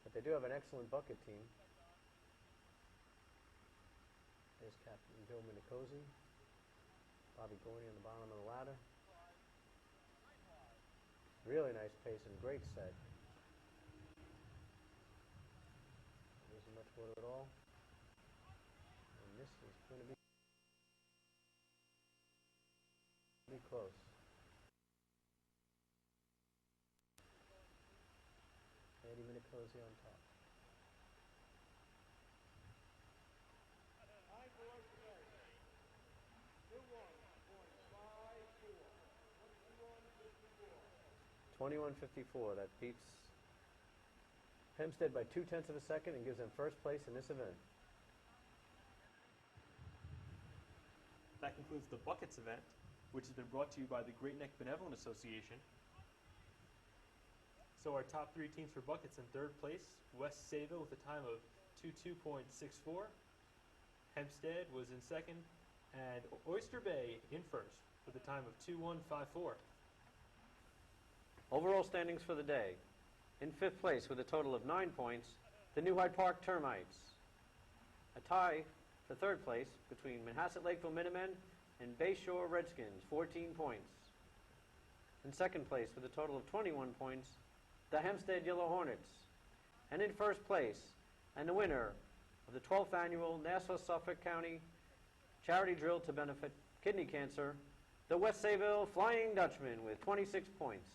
Speaker 2: But they do have an excellent bucket team. There's Captain Joe Minicozy. Bobby Gorney on the bottom of the ladder. Really nice pace and great set. There isn't much water at all. And this is going to be close. Eddie Minicozy on top.
Speaker 4: Time for Oyster Bay.
Speaker 2: 21.54. That beats Hempstead by 0.2 of a second and gives them first place in this event.
Speaker 1: That concludes the Buckets event, which has been brought to you by the Great Neck Benevolent Association. So our top 3 teams for buckets in third place, West Sayville with a time of 22.64. Hempstead was in second and Oyster Bay in first with a time of 2:1:54.
Speaker 2: Overall standings for the day. In fifth place with a total of 9 points, the New Hyde Park Termites. A tie for third place between Manhasset Lakeville Minutemen and Bayshore Redskins, 14 points. In second place with a total of 21 points, the Hempstead Yellow Hornets. And in first place, and the winner of the 12th annual Nassau-Suffolk County Charity Drill to benefit kidney cancer, the West Sayville Flying Dutchman with 26 points.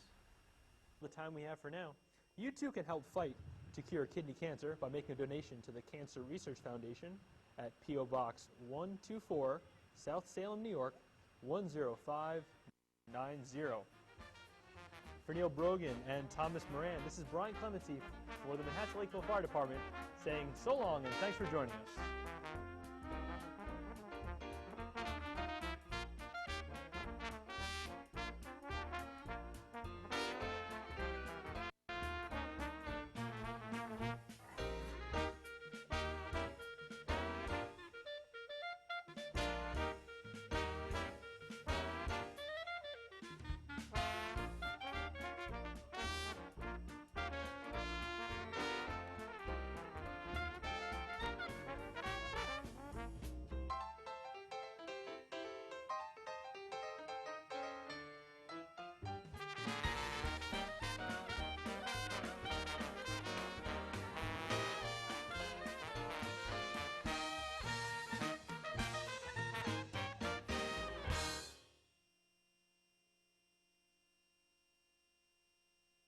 Speaker 1: The time we have for now. You too can help fight to cure kidney cancer by making a donation to the Cancer Research Foundation at P.O. Box 124, South Salem, New York, 10590. For Neil Brogan and Thomas Moran, this is Brian Clemency for the Manhasset Lakeville Fire Department saying so long and thanks for joining us.